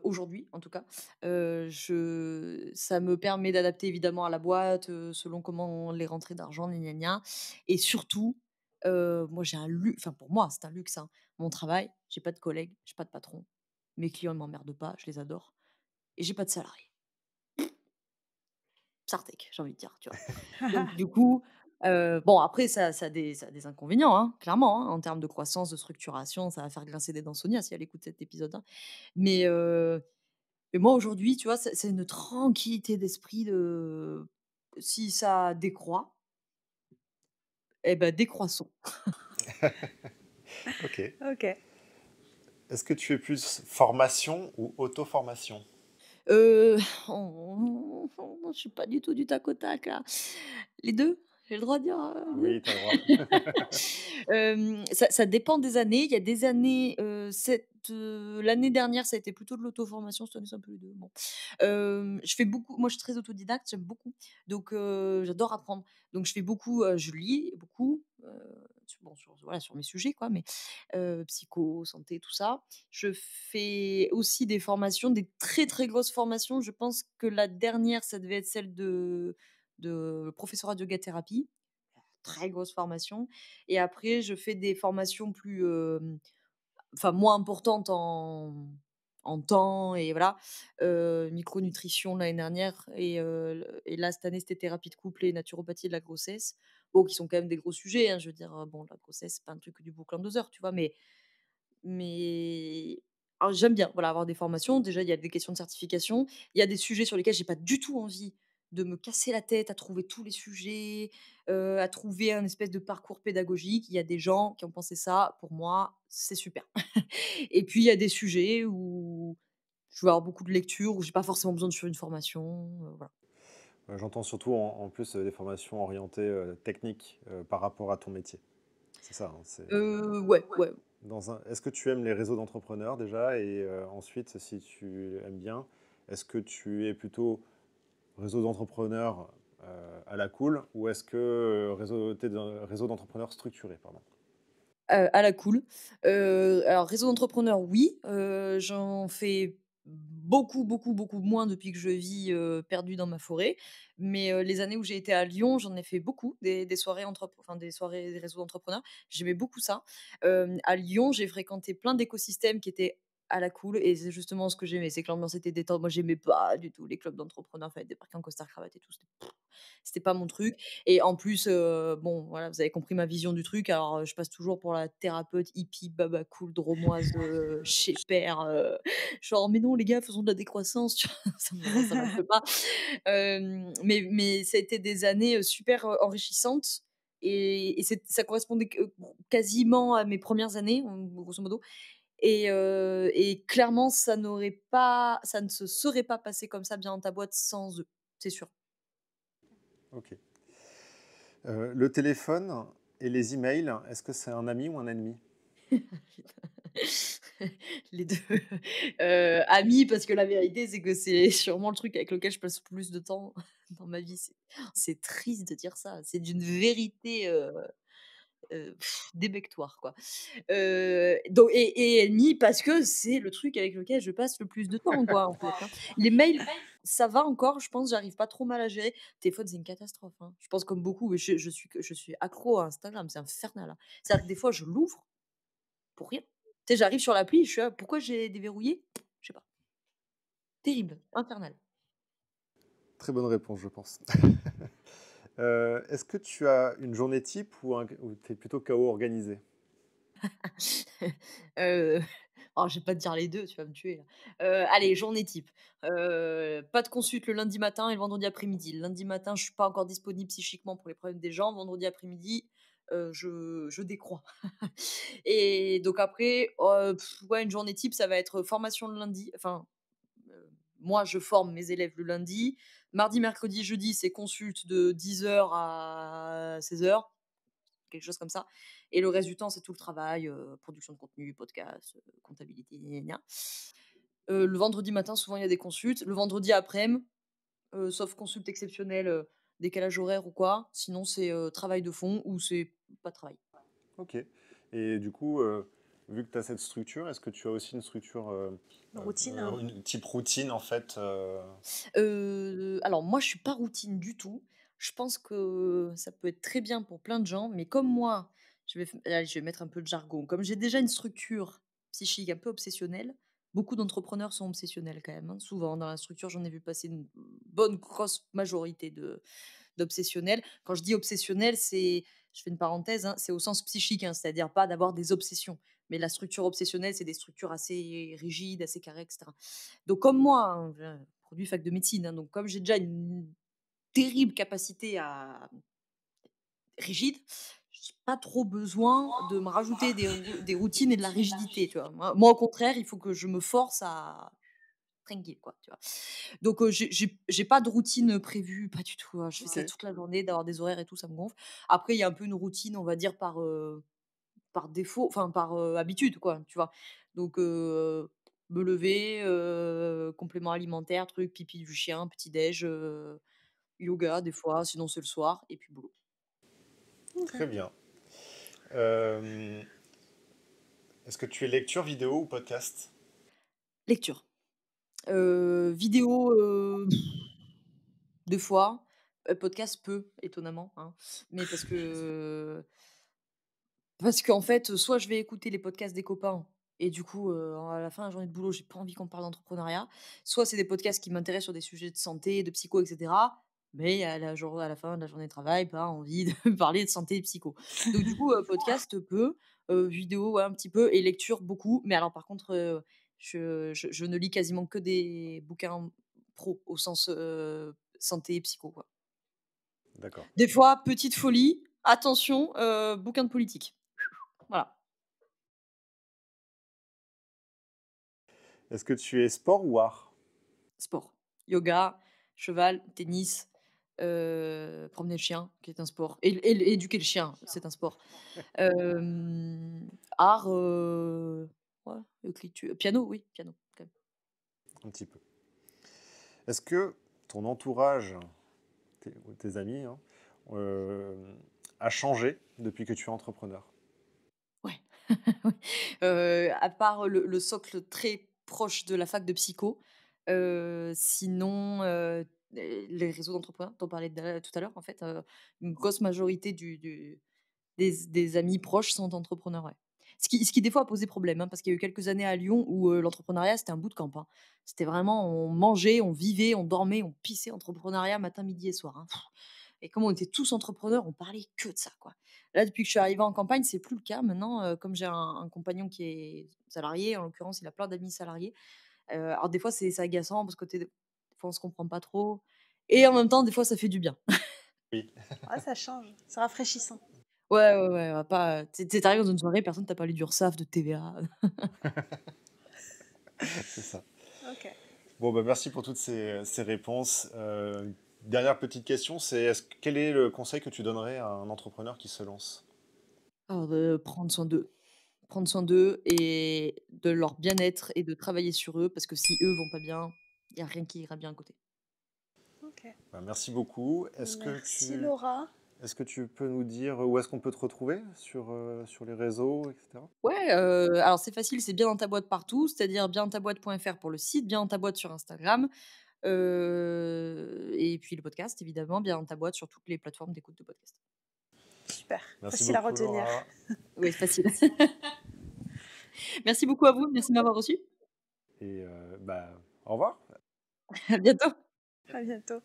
aujourd'hui en tout cas. Ça me permet d'adapter évidemment à la boîte, selon comment les rentrées d'argent, gna gna gna et surtout, moi j'ai un luxe, enfin pour moi c'est un luxe, hein. Mon travail, j'ai pas de collègues, j'ai pas de patron. Mes clients ils m'emmerdent pas, je les adore et j'ai pas de salariés. Sartec, j'ai envie de dire, tu vois? Donc du coup, bon après ça a des inconvénients, hein, clairement, hein, en termes de croissance, de structuration, ça va faire grincer des dents Sonia si elle écoute cet épisode, hein. Mais, moi aujourd'hui, tu vois, c'est une tranquillité d'esprit de si ça décroît, eh ben décroissons. Ok. Ok. Est-ce que tu es plus formation ou auto-formation? Heu, je suis pas du tout du tac au tac là. Les 2. J'ai le droit de dire, les 2? Oui, tu as le droit. Ça dépend des années. Il y a des années, l'année dernière, ça a été plutôt de l'auto-formation, cette année, c'est un peu les 2. Bon. Je fais beaucoup moi, je suis très autodidacte, j'aime beaucoup. Donc j'adore apprendre. Donc je fais beaucoup, je lis beaucoup, sur mes sujets quoi, mais psycho, santé, tout ça. Je fais aussi des formations, des très, très grosses formations. Je pense que la dernière, ça devait être celle de professorat de yoga thérapie. Très grosse formation et après je fais des formations plus, enfin moins importantes en temps et voilà, micronutrition l'année dernière et là cette année c'était thérapie de couple et naturopathie de la grossesse. Bon qui sont quand même des gros sujets, hein, je veux dire, bon la grossesse c'est pas un truc du boucle en 2 heures, tu vois? Mais alors j'aime bien, voilà, avoir des formations. Déjà, il y a des questions de certification. Il y a des sujets sur lesquels j'ai pas du tout envie de me casser la tête à trouver tous les sujets, à trouver un espèce de parcours pédagogique. Il y a des gens qui ont pensé ça. Pour moi, c'est super. Et puis, il y a des sujets où je vais avoir beaucoup de lectures, où j'ai pas forcément besoin de suivre une formation, voilà. J'entends surtout en plus des formations orientées techniques par rapport à ton métier. C'est ça, hein, Ouais, ouais. Est-ce que tu aimes les réseaux d'entrepreneurs déjà? Et ensuite, si tu aimes bien, est-ce que tu es plutôt réseau d'entrepreneurs à la cool ou est-ce que t'es dans un réseau d'entrepreneurs structuré, pardon? À la cool. Alors réseau d'entrepreneurs, oui, j'en fais beaucoup, beaucoup, beaucoup moins depuis que je vis, perdue dans ma forêt. Mais, les années où j'ai été à Lyon, j'en ai fait beaucoup des soirées des soirées des réseaux d'entrepreneurs. J'aimais beaucoup ça. À Lyon, j'ai fréquenté plein d'écosystèmes qui étaient à la cool et c'est justement ce que j'aimais, c'est que l'ambiance était détente. Moi, j'aimais pas du tout les clubs d'entrepreneurs, fallait débarquer en costard cravate et tout, c'était pas mon truc. Et en plus, bon, voilà, vous avez compris ma vision du truc. Alors, je passe toujours pour la thérapeute hippie, baba cool, drômoise, chez père, genre: «Mais non les gars, faisons de la décroissance», tu vois? Ça matche pas. Mais ça a été des années, super, enrichissantes et ça correspondait quasiment à mes premières années, grosso modo et clairement ça ne se serait pas passé comme ça bien dans ta boîte sans eux, c'est sûr. Ok. Le téléphone et les emails, est-ce que c'est un ami ou un ennemi? Les 2. Amis parce que la vérité, c'est que c'est sûrement le truc avec lequel je passe plus de temps dans ma vie. C'est triste de dire ça, c'est d'une vérité, débectoire, quoi. Donc et ennemi parce que c'est le truc avec lequel je passe le plus de temps, quoi, en fait, hein. Les mails, ça va encore, je pense, j'arrive pas trop mal à gérer. Téléphone, c'est une catastrophe, hein. Je pense comme beaucoup, mais je suis accro à Instagram, c'est infernal, hein. C'est-à-dire que des fois, je l'ouvre pour rien. Tu sais, j'arrive sur l'appli, je suis là: «Pourquoi j'ai déverrouillé?» Je sais pas. Terrible, infernal. Très bonne réponse, je pense. Est-ce que tu as une journée type ou tu es plutôt chaos organisé? Heu, alors je vais pas te dire les 2, tu vas me tuer là. Allez, journée type. Pas de consulte le lundi matin et le vendredi après-midi. Le lundi matin, je suis pas encore disponible psychiquement pour les problèmes des gens. Vendredi après-midi, je décroît. Et donc après, ouais, une journée type, ça va être formation le lundi, enfin, moi, je forme mes élèves le lundi. Mardi, mercredi, jeudi, c'est consulte de 10 heures à 16 heures, quelque chose comme ça. Et le reste du temps, c'est tout le travail, production de contenu, podcast, comptabilité, gna gna gna. Le vendredi matin, souvent, il y a des consultes. Le vendredi après-midi, sauf consulte exceptionnelle, décalage horaire ou quoi, sinon c'est, travail de fond ou c'est pas de travail. Ok. Et du coup, vu que tu as cette structure, est-ce que tu as aussi une structure, Routine, hein. une type routine en fait Alors moi, je suis pas routine du tout. Je pense que ça peut être très bien pour plein de gens, mais comme moi, allez, je vais mettre un peu de jargon. Comme j'ai déjà une structure psychique un peu obsessionnelle, beaucoup d'entrepreneurs sont obsessionnels quand même, hein. Souvent dans la structure, j'en ai vu passer une bonne grosse majorité d'obsessionnels. Quand je dis obsessionnel, je fais une parenthèse, hein, c'est au sens psychique, hein, c'est-à-dire pas d'avoir des obsessions. Mais la structure obsessionnelle, c'est des structures assez rigides, assez carrées, etc. Donc comme moi, hein, produit fac de médecine, hein, donc comme j'ai déjà une terrible capacité à rigide, j'ai pas trop besoin de me rajouter des routines et de la rigidité, tu vois? Moi, au contraire, il faut que je me force à tranquille, quoi, tu vois? Donc j'ai pas de routine, prévue, pas du tout, hein. Je fais ça Ok. toute la journée, d'avoir des horaires et tout, ça me gonfle. Après, il y a un peu une routine, on va dire par défaut, enfin par, habitude, quoi, tu vois? Donc me lever, complément alimentaire, truc, pipi du chien, petit déj, yoga des fois, sinon c'est le soir et puis boulot. Très bien. Euh, Est-ce que tu es lecture, vidéo ou podcast? Lecture. Vidéo, des fois, podcast peu, étonnamment, hein, mais parce qu'en fait, soit je vais écouter les podcasts des copains et du coup, à la fin de la journée de boulot, j'ai pas envie qu'on me parle d'entrepreneuriat. Soit c'est des podcasts qui m'intéressent sur des sujets de santé, de psycho et cetera, mais à la fin de la journée de travail, pas envie de parler de santé et psycho. Donc du coup, podcast peu, vidéo, ouais, un petit peu et lecture beaucoup. Mais alors par contre, je ne lis quasiment que des bouquins pro au sens, santé et psycho, quoi. D'accord. Des fois, petite folie, attention, bouquin de politique. Voilà. Est-ce que tu es sport ou art? Sport. Yoga, cheval, tennis, promener le chien, qui est un sport. Et éduquer le chien, c'est un sport. Art, ouais, écriture, piano, oui, piano, quand même. Un petit peu. Est-ce que ton entourage, tes amis, hein, euh, a changé depuis que tu es entrepreneur? Ouais. Oui. À part le socle très proche de la fac de psycho, sinon, les réseaux d'entrepreneurs dont on parlait tout à l'heure, en fait, une grosse majorité des amis proches sont entrepreneurs, ouais. Ce qui des fois a posé problème, hein, parce qu'il y a eu quelques années à Lyon où, l'entrepreneuriat c'était un bootcamp, hein. C'était vraiment on mangeait, on vivait, on dormait, on pissait entrepreneuriat matin, midi et soir, hein. Et comme on était tous entrepreneurs, on parlait que de ça, quoi. Là, depuis que je suis arrivée en campagne, c'est plus le cas maintenant, comme j'ai un compagnon qui est salarié, en l'occurrence, il a plein d'amis salariés. Alors des fois c'est agaçant parce que des fois on se comprend pas trop et en même temps des fois ça fait du bien. Oui, Ah, ça change, c'est rafraîchissant. Ouais, ouais, ouais, on va pas, tu arrives dans une soirée, personne t'a parlé d'URSSAF, de TVA. c'est ça. Ok. Bon, bah, merci pour toutes ces réponses. Dernière petite question, c'est quel est le conseil que tu donnerais à un entrepreneur qui se lance? Alors prendre soin d'eux. Prendre soin d'eux et de leur bien-être et de travailler sur eux parce que si eux vont pas bien, il y a rien qui ira bien à côté. Ok. Bah, merci beaucoup. Merci Laura. Est-ce que tu peux nous dire où est-ce qu'on peut te retrouver sur les réseaux, etc. Ouais, alors c'est facile, c'est bien dans ta boîte partout, c'est-à-dire biendantaboîte.fr pour le site, bien dans ta boîte sur Instagram, et puis le podcast évidemment, bien dans ta boîte sur toutes les plateformes d'écoute de podcast. Super. Merci Facile à beaucoup, retenir. Laura. Oui, facile. Merci beaucoup à vous, merci de m'avoir reçu. Et bah, au revoir. À bientôt. À bientôt.